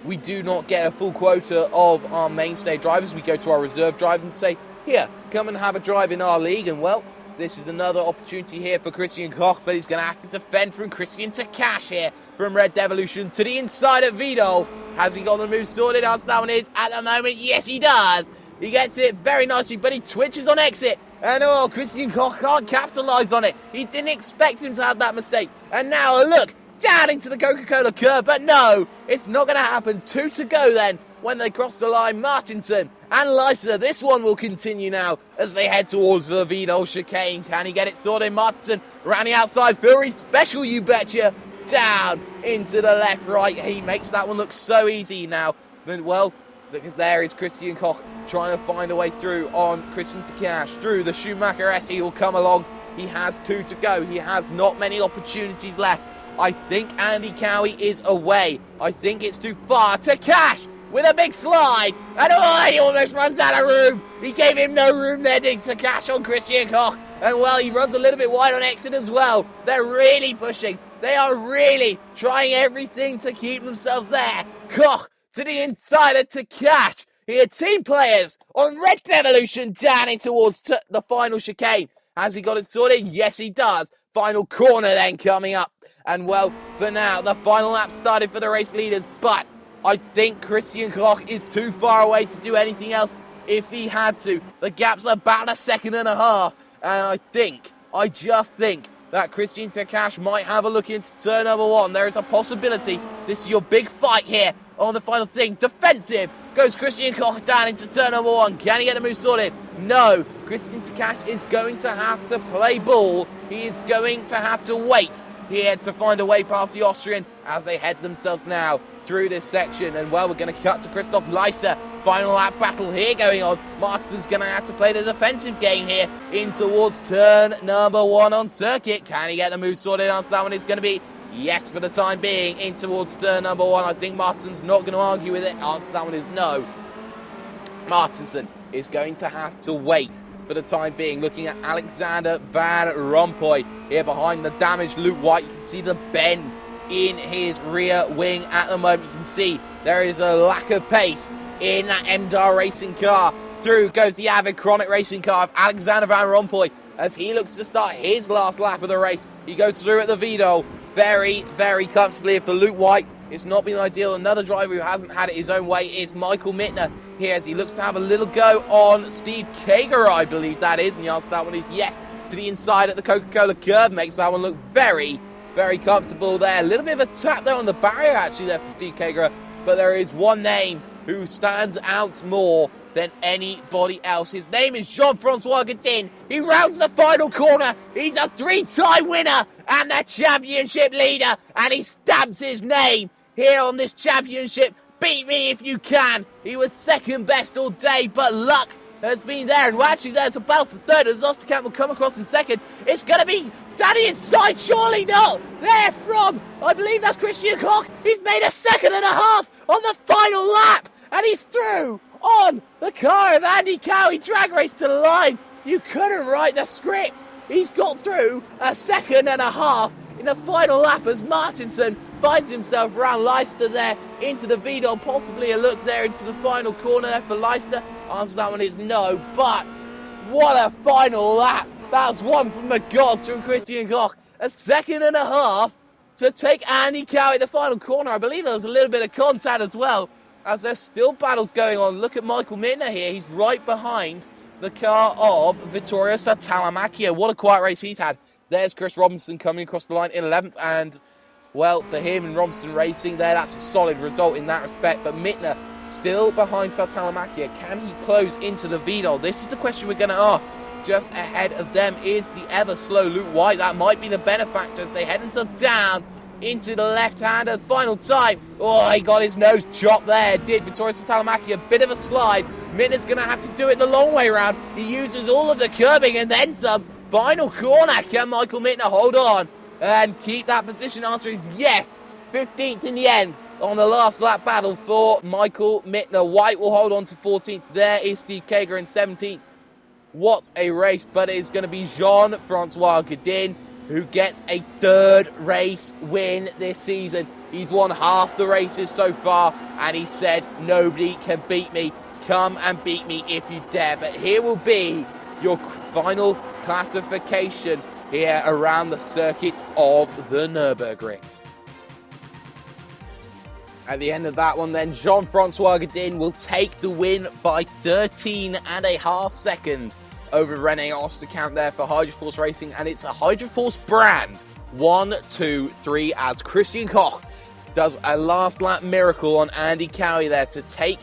we do not get a full quota of our mainstay drivers, we go to our reserve drivers and say, here, come and have a drive in our league. And well, this is another opportunity here for Christian Koch, but he's going to have to defend from Christian Takash here from Red Devolution to the inside of Vidal. Has he got the move sorted? Answer that one is at the moment, yes, he does. He gets it very nicely, but he twitches on exit. And oh, Christian Koch can't capitalise on it. He didn't expect him to have that mistake. And now a look down into the Coca-Cola curve, but no, it's not going to happen. 2 to go then when they cross the line. Martinsen and Leicester, this one will continue now as they head towards the Vidal chicane. Can he get it sorted? Martinsen around the outside, Fury special, you betcha. Down into the left, right. He makes that one look so easy now. But well, because there is Christian Koch trying to find a way through on Christian Takash. Through the Schumacher S, he will come along. He has 2 to go. He has not many opportunities left. I think Andy Cowie is away. I think it's too far. Takash with a big slide. And oh, he almost runs out of room. He gave him no room there, Takash on Christian Koch. And well, he runs a little bit wide on exit as well. They're really pushing. They are really trying everything to keep themselves there. Koch to the inside of Takash. Here, team players on Red Devolution down in towards the final chicane. Has he got it sorted? Yes, he does. Final corner then coming up. And well, for now, the final lap started for the race leaders. But I think Christian Koch is too far away to do anything else if he had to. The gap's about 1.5 seconds. And I just think that Christian Takash might have a look into turn number 1. There is a possibility. This is your big fight here on the final thing. Defensive. Goes Christian Koch down into turn number 1. Can he get the move sorted? No. Christian Takash is going to have to play ball. He is going to have to wait here to find a way past the Austrian as they head themselves now through this section. And well, we're going to cut to Christoph Leicester. Final lap battle here going on. Martinsen's going to have to play the defensive game here in towards turn number 1 on circuit. Can he get the move sorted? Answer that one is going to be yes for the time being in towards turn number 1. I think Martinsen's not going to argue with it. Answer that one is no. Martinsen is going to have to wait for the time being. Looking at Alexander Van Rompuy here behind the damaged Luke White. You can see the bend in his rear wing at the moment. You can see there is a lack of pace in that MDAR racing car. Through goes the Avid Chronic racing car of Alexander Van Rompuy. as he looks to start his last lap of the race. He goes through at the Vidal very, very comfortably for Luke White. It's not been ideal. Another driver who hasn't had it his own way is Michael Mittner here as he looks to have a little go on Steve Kager, I believe that is. And the answer to that one is yes, to the inside at the Coca-Cola curve. Makes that one look very, very comfortable there. A little bit of a tap there on the barrier actually there for Steve Kager. But there is one name who stands out more than anybody else. His name is Jean-Francois Gadin. He rounds the final corner. He's a 3-time winner and the championship leader. And he stamps his name here on this championship. Beat me if you can. He was second best all day, but luck has been there. And actually, there's a battle for third as Osterkamp will come across in second. It's going to be Danny inside, surely not. There from, I believe that's Christian Koch. He's made a second and a half on the final lap. And he's through on the car of Andy Cowie. Drag race to the line. You couldn't write the script. He's got through a second and a half in the final lap as Martinsen finds himself around Leicester there into the Vidal. Possibly a look there into the final corner there for Leicester. Answer to that one is no, but what a final lap. That's one from the gods from Christian Koch. A second and a half to take Andy Cowie at the final corner. I believe there was a little bit of contact as well, as there's still battles going on. Look at Michael Mittner here. He's right behind the car of Vittorio Satalamacchia. What a quiet race he's had. There's Chris Robinson coming across the line in 11th. And, well, for him and Robinson Racing there, that's a solid result in that respect. But Mittner still behind Satalamacchia. Can he close into the Vidal? This is the question we're going to ask. Just ahead of them is the ever-slow Luke White. That might be the benefactor as they head themselves down into the left-hander. Final time. Oh, he got his nose chopped there. Did Vittorio Satalamacchia. A bit of a slide. Mittner's going to have to do it the long way round. He uses all of the curbing and then some. Final corner. Can Michael Mittner hold on and keep that position? Answer is yes. 15th in the end on the last lap battle for Michael Mittner. White will hold on to 14th. There is Steve Kager in 17th. What a race, but it is going to be Jean-Francois Gadin who gets a third race win this season. He's won half the races so far, and he said, nobody can beat me. Come and beat me if you dare. But here will be your final classification here around the circuit of the Nurburgring. At the end of that one then, Jean-Francois Gadin will take the win by 13.5 seconds over Renault Osterkamp there for Hydroforce Racing, and it's a Hydroforce brand 1, 2, 3 as Christian Koch does a last lap miracle on Andy Cowie there to take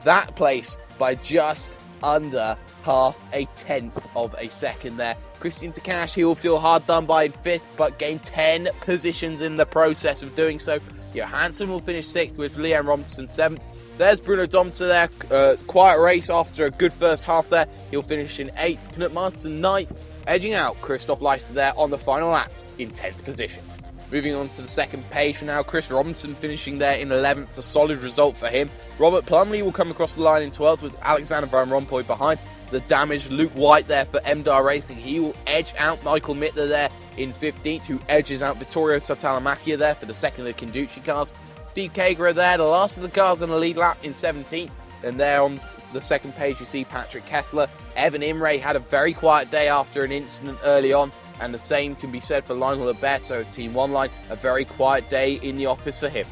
that place by just under half a tenth of a second there. Christian Takash, he will feel hard done by in 5th, but gain 10 positions in the process of doing so. Johansson will finish 6th with Liam Robinson 7th. There's Bruno Domter there. Quiet race after a good first half there. He'll finish in 8th. Knut Martinsen 9th. Edging out Christoph Leicester there on the final lap in 10th position. Moving on to the second page now. Chris Robinson finishing there in 11th. A solid result for him. Robert Plumley will come across the line in 12th with Alexander Van Rompuy behind. The damaged Luke White there for MDAR Racing. He will edge out Michael Mittner there in 15th, who edges out Vittorio Satalamacchia there for the second of the Conducci cars. Steve Kager there, the last of the cars on the lead lap in 17th. And there on the second page you see Patrick Kessler. Evan Imre had a very quiet day after an incident early on, and the same can be said for Lionel Alberto of Team One Line. A very quiet day in the office for him.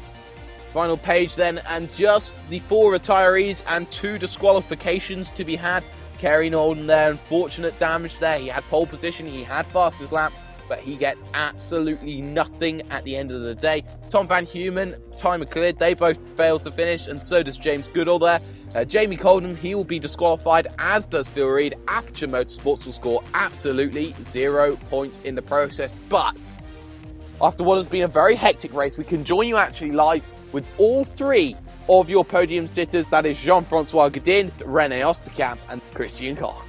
Final page then, and just the 4 retirees and 2 disqualifications to be had. Kerry Norden there, unfortunate damage there. He had pole position, he had fastest lap, but he gets absolutely nothing at the end of the day. Tom Van Humen, Ty McLeod, they both failed to finish, and so does James Goodall there. Jamie Colden, he will be disqualified, as does Phil Reed. Aperture Motorsports will score absolutely 0 points in the process. But after what has been a very hectic race, we can join you actually live with all 3 of your podium sitters. That is Jean-Francois Gadin, René Osterkamp, and Christian Koch.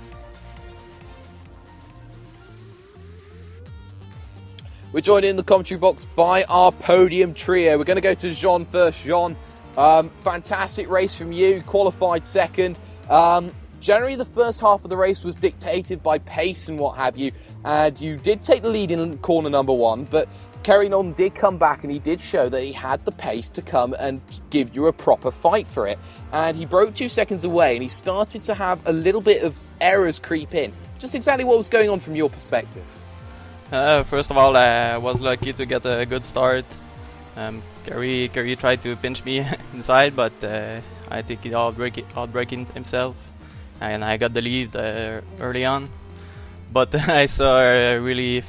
We're joined in the commentary box by our podium trio. We're going to go to Jean first. Jean, fantastic race from you, qualified second. Generally, the first half of the race was dictated by pace and what have you, and you did take the lead in corner number 1, but Kerry Norden did come back and he did show that he had the pace to come and give you a proper fight for it. And he broke 2 seconds away and he started to have a little bit of errors creep in. just exactly what was going on from your perspective. First of all, I was lucky to get a good start. Kerry tried to pinch me inside, but I think he outbreaking himself, and I got the lead early on. But I saw really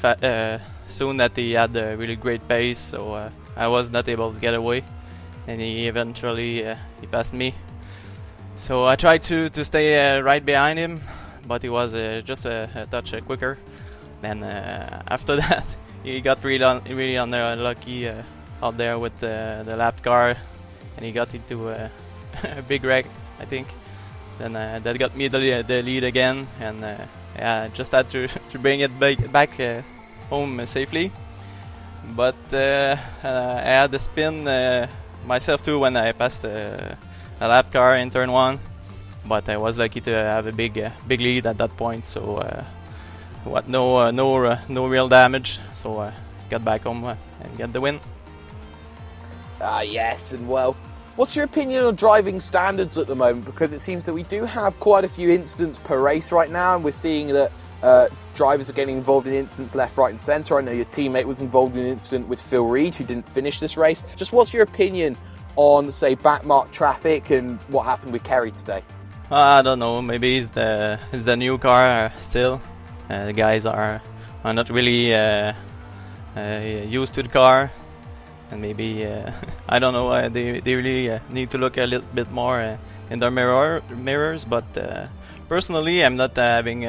soon that he had a really great pace, so I was not able to get away, and he eventually he passed me. So I tried to stay right behind him, but he was just a touch quicker. Then after that, he got really unlucky out there with the lap car, and he got into a big wreck, I think. Then that got me the lead again, and yeah, just had to bring it back home safely. But I had the spin myself too when I passed a lap car in turn 1. But I was lucky to have a big lead at that point, so no real damage. So I got back home and get the win. Yes, and well, what's your opinion on driving standards at the moment? Because it seems that we do have quite a few incidents per race right now, and we're seeing that drivers are getting involved in incidents left, right and centre. I know your teammate was involved in an incident with Phil Reed, who didn't finish this race. Just what's your opinion on, say, backmark traffic and what happened with Kerry today? I don't know, maybe it's the new car still. The guys are not really used to the car. And maybe, I don't know, they really need to look a little bit more in their mirrors, but personally I'm not having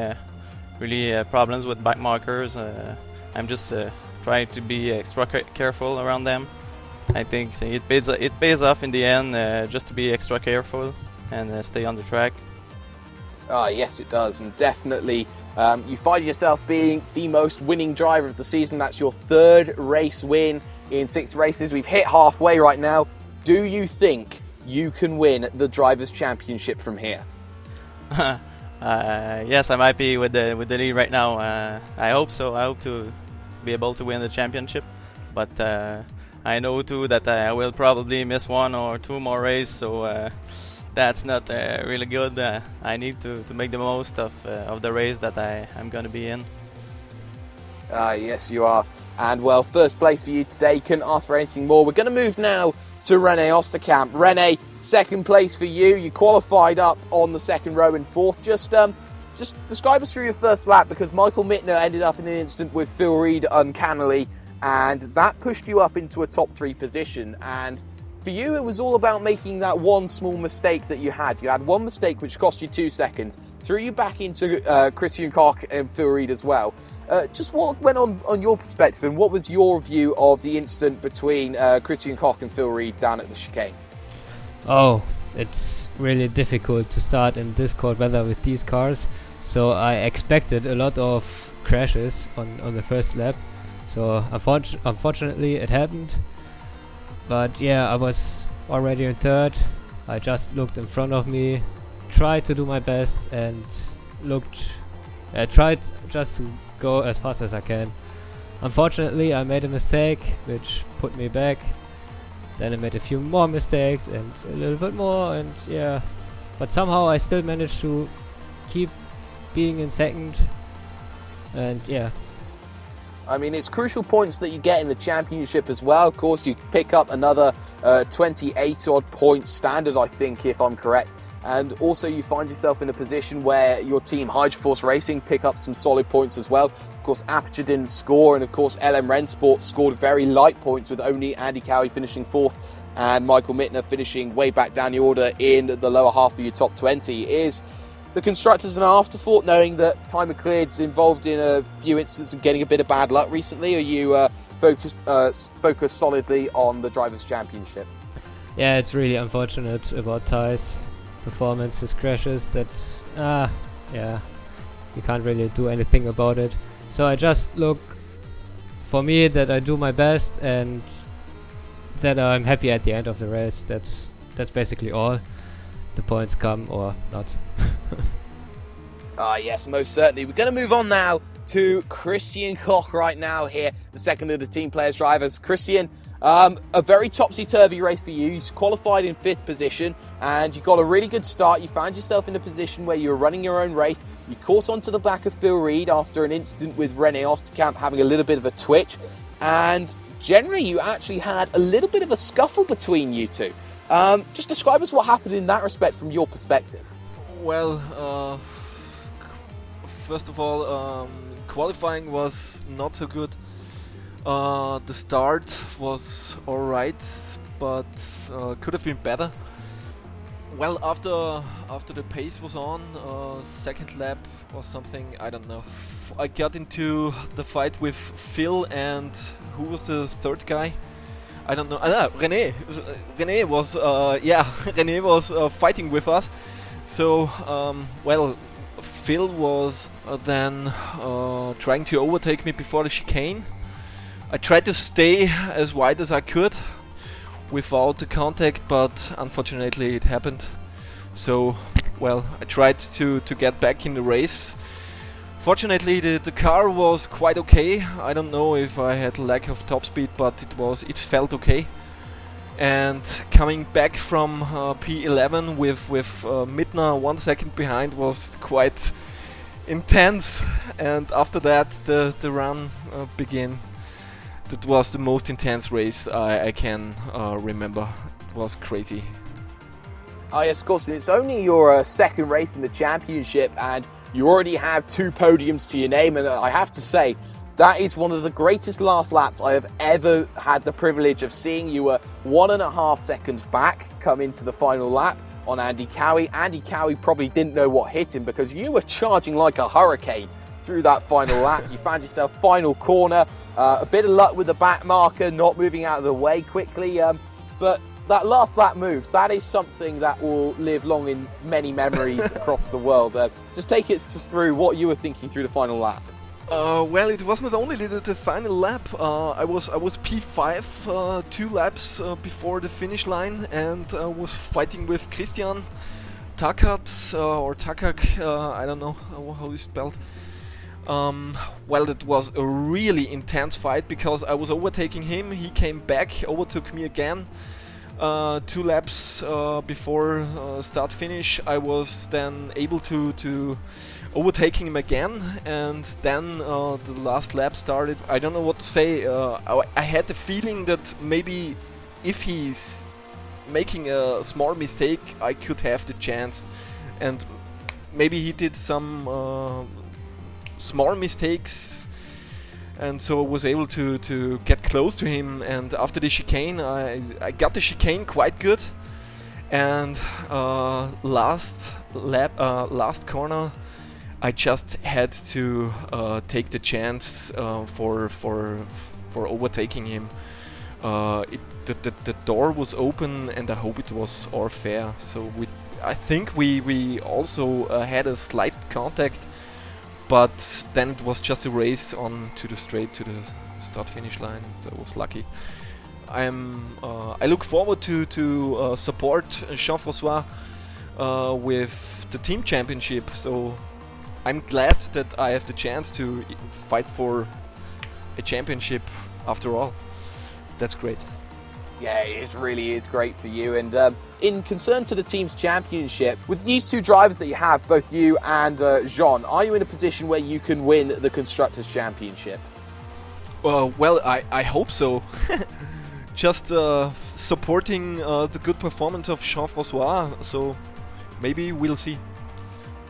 really problems with back markers. I'm just trying to be extra careful around them. I think it pays off in the end just to be extra careful and stay on the track. Yes it does, and definitely you find yourself being the most winning driver of the season. That's your 3rd race win in 6 races. We've hit halfway right now. Do you think you can win the Drivers' Championship from here? Yes, I'm happy with the lead right now. I hope so. I hope to be able to win the championship, but I know too that I will probably miss 1 or 2 more races, so that's not really good. I need to make the most of the race that I'm going to be in. Yes, you are. And well, first place for you today. Couldn't ask for anything more. We're going to move now to Rene Osterkamp. Rene, 2nd place for you. You qualified up on the 2nd row in 4th. Just describe us through your first lap, because Michael Mittner ended up in an incident with Phil Reed uncannily, and that pushed you up into a top 3 position. And for you, it was all about making that one small mistake that you had. You had one mistake which cost you 2 seconds, threw you back into Christian Koch and Phil Reed as well. Just what went on your perspective, and what was your view of the incident between Christian Koch and Phil Reed down at the chicane? Oh, it's really difficult to start in this cold weather with these cars. So I expected a lot of crashes on the first lap. So unfortunately it happened. But yeah, I was already in 3rd. I just looked in front of me, tried to do my best, and tried just to go as fast as I can. Unfortunately, I made a mistake which put me back. Then I made a few more mistakes and a little bit more, and yeah. But somehow I still managed to keep being in 2nd, and yeah. I mean, it's crucial points that you get in the championship as well. Of course, you pick up another 28 odd points standard, I think, if I'm correct. And also you find yourself in a position where your team Hydroforce Racing pick up some solid points as well. Of course, Aperture didn't score, and of course LM Rennsport scored very light points, with only Andy Cowie finishing 4th and Michael Mittner finishing way back down the order in the lower half of your top 20. Is the constructors an afterthought, knowing that Ty McLeod's involved in a few incidents and getting a bit of bad luck recently? Are you focused solidly on the Drivers' Championship? Yeah, it's really unfortunate about Ty's performances, crashes. That's yeah, you can't really do anything about it. So I just look for me that I do my best and that I'm happy at the end of the race. That's basically all. The points come or not. Yes, most certainly. We're going to move on now to Christian Koch right now here, the second of the team players drivers. Christian, A very topsy-turvy race for you. You qualified in 5th position and you got a really good start. You found yourself in a position where you were running your own race. You caught onto the back of Phil Reed after an incident with René Osterkamp having a little bit of a twitch, and generally you actually had a little bit of a scuffle between you two. Just describe us what happened in that respect from your perspective. Well, first of all, qualifying was not so good. The start was alright, but could have been better. Well, after the pace was on, second lap or something, I don't know. I got into the fight with Phil and who was the third guy? I don't know. René. René was René was fighting with us. So well, Phil was then trying to overtake me before the chicane. I tried to stay as wide as I could without the contact, but unfortunately it happened. So, well, I tried to get back in the race. Fortunately, the car was quite okay. I don't know if I had lack of top speed, but it felt okay. And coming back from P11 with Midna 1 second behind was quite intense. And after that, the run began. That was the most intense race I can remember. It was crazy. Oh yes, of course, it's only your second race in the championship and you already have 2 podiums to your name, and I have to say, that is one of the greatest last laps I have ever had the privilege of seeing. You were 1.5 seconds back come into the final lap on Andy Cowie. Andy Cowie probably didn't know what hit him because you were charging like a hurricane through that final lap. You found yourself final corner. A bit of luck with the back marker not moving out of the way quickly, but that last lap move, that is something that will live long in many memories across the world. Just take it through what you were thinking through the final lap. Well, it was not only the final lap. I was P5 2 laps before the finish line, and was fighting with Christian Takat or Takak. I don't know how it's spelled. Well, it was a really intense fight because I was overtaking him. He came back, overtook me again. 2 laps before start finish, I was then able to overtaking him again, and then the last lap started. I don't know what to say. I had the feeling that maybe if he's making a small mistake, I could have the chance, and maybe he did some small mistakes, and so I was able to get close to him. And after the chicane, I got the chicane quite good, and last corner, I just had to take the chance for overtaking him. The door was open, and I hope it was all fair. So I think we also had a slight contact, but then it was just a race on to the straight to the start-finish line. I was lucky. I look forward to support Jean-François with the team championship. So I'm glad that I have the chance to fight for a championship after all. That's great. Yeah, it really is great for you. And in concern to the team's championship, with these 2 drivers that you have, both you and Jean, are you in a position where you can win the Constructors' Championship? Well, I hope so. Just supporting the good performance of Jean-François, so maybe we'll see.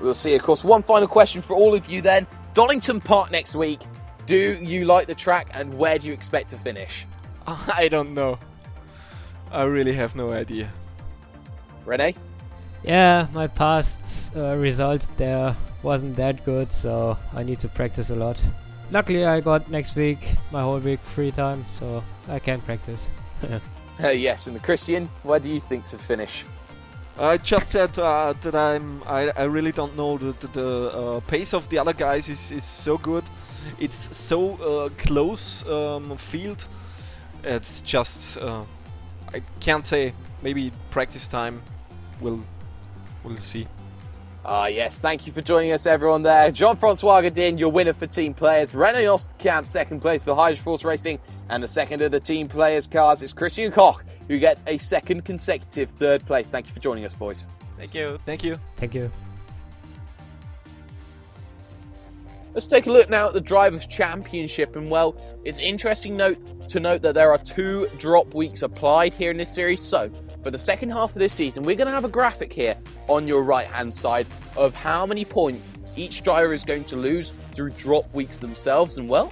We'll see. Of course, one final question for all of you then. Donington Park next week. Do you like the track, and where do you expect to finish? I don't know. I really have no idea. René? Yeah, my past result there wasn't that good, so I need to practice a lot. Luckily I got next week, my whole week free time, so I can practice. Yes, and Christian, where do you think to finish? I just said that I really don't know. The pace of the other guys is so good. It's so close field. It's just I can't say. Maybe practice time. We'll see. Yes, thank you for joining us, everyone there. Jean-Francois Godin, your winner for team players. Renault Osterkamp, second place for Hydro Force Racing. And the second of the team players' cars is Christian Koch, who gets a second consecutive third place. Thank you for joining us, boys. Thank you. Thank you. Thank you. Let's take a look now at the Drivers' Championship, and well, it's interesting to note that there are 2 drop weeks applied here in this series. So, for the second half of this season, we're going to have a graphic here on your right-hand side of how many points each driver is going to lose through drop weeks themselves, and well,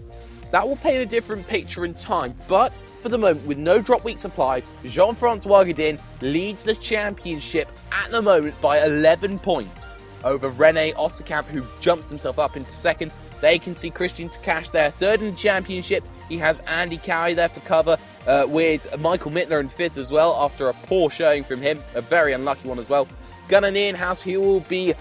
that will paint a different picture in time. But for the moment, with no drop weeks applied, Jean-Francois Godin leads the championship at the moment by 11 points. Over René Osterkamp, who jumps himself up into second. They can see Christian Takash there, third in the championship. He has Andy Cowie there for cover, with Michael Mittler in fifth as well, after a poor showing from him, a very unlucky one as well. Gunnar Nierenhaus, he will be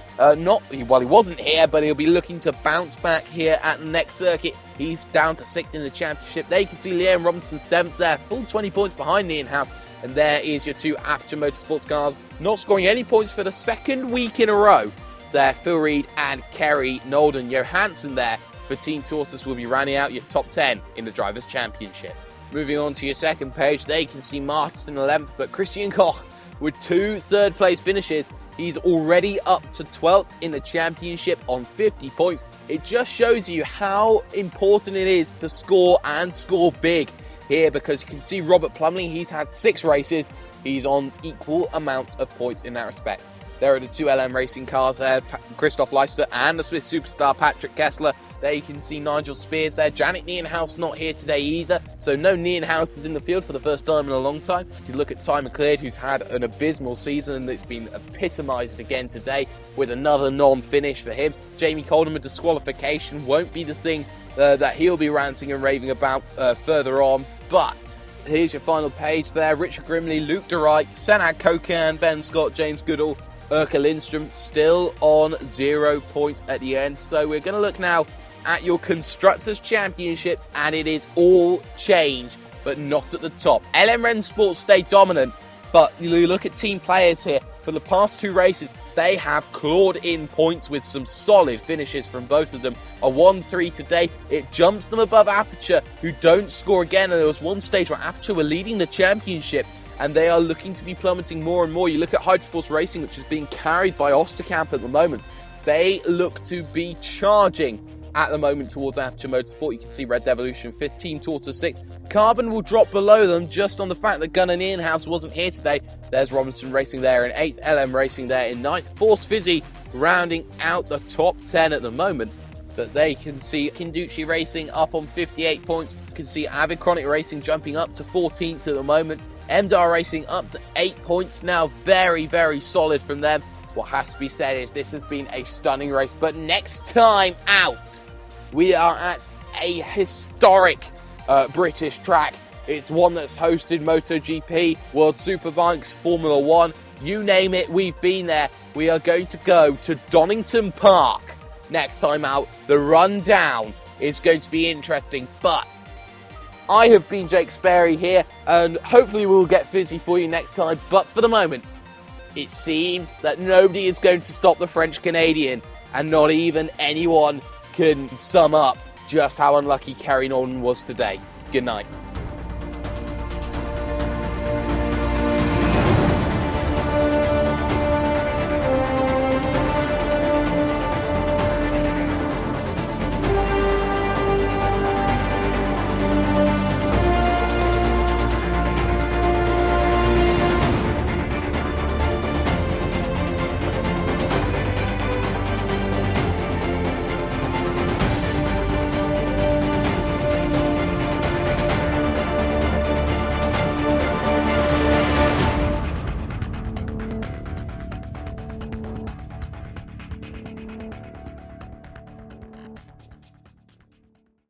he wasn't here, but he'll be looking to bounce back here at the next circuit. He's down to sixth in the championship. There you can see Liam Robinson seventh there, full 20 points behind Nierenhaus. And there is your 2 Aperture Motorsports cars, not scoring any points for the second week in a row. There, Phil Reed and Kerry Nolden Johansson there for Team Tortoise will be rounding out your top 10 in the Drivers' Championship. Moving on to your second page, there you can see Martinsen 11th, but Christian Koch with 2 third-place finishes. He's already up to 12th in the championship on 50 points. It just shows you how important it is to score and score big here, because you can see Robert Plumley, he's had 6 races. He's on equal amount of points in that respect. There are the 2 LM Racing cars there, Christoph Leister and the Swiss superstar Patrick Kessler. There you can see Nigel Spears there. Janik Nierenhaus not here today either, so no Nierenhauses in the field for the first time in a long time. If you look at Ty McLeod, who's had an abysmal season and it's been epitomised again today with another non-finish for him. Jamie Colderman disqualification won't be the thing that he'll be ranting and raving about further on, but here's your final page there. Richard Grimley, Luke De Rijk, Senad Kokan, Ben Scott, James Goodall, Urkel Lindstrom still on 0 points at the end. So we're going to look now at your Constructors' Championships, and it is all change, but not at the top. LM Ren Sports stay dominant, but you look at team players here. For the past 2 races, they have clawed in points with some solid finishes from both of them. A 1-3 today, it jumps them above Aperture, who don't score again. And there was one stage where Aperture were leading the championship, and they are looking to be plummeting more and more. You look at Hydro Force Racing, which is being carried by Osterkamp at the moment. They look to be charging at the moment towards Aperture Motorsport. You can see Red Devolution 5th, Team Tortoise 6th. Carbon will drop below them just on the fact that Gunnar Nierenhaus wasn't here today. There's Robinson Racing there in 8th, LM Racing there in 9th. Force Fisi rounding out the top 10 at the moment. But they can see Kinducci Racing up on 58 points. You can see Avid Chronic Racing jumping up to 14th at the moment. MDAR Racing up to 8 points now. Very, very solid from them. What has to be said is this has been a stunning race. But next time out, we are at a historic British track. It's one that's hosted MotoGP, World Superbikes, Formula 1. You name it, we've been there. We are going to go to Donington Park next time out. The rundown is going to be interesting, but I have been Jake Sparey here, and hopefully we'll get Fisi for you next time. But for the moment, it seems that nobody is going to stop the French Canadian, and not even anyone can sum up just how unlucky Kerry Norton was today. Good night.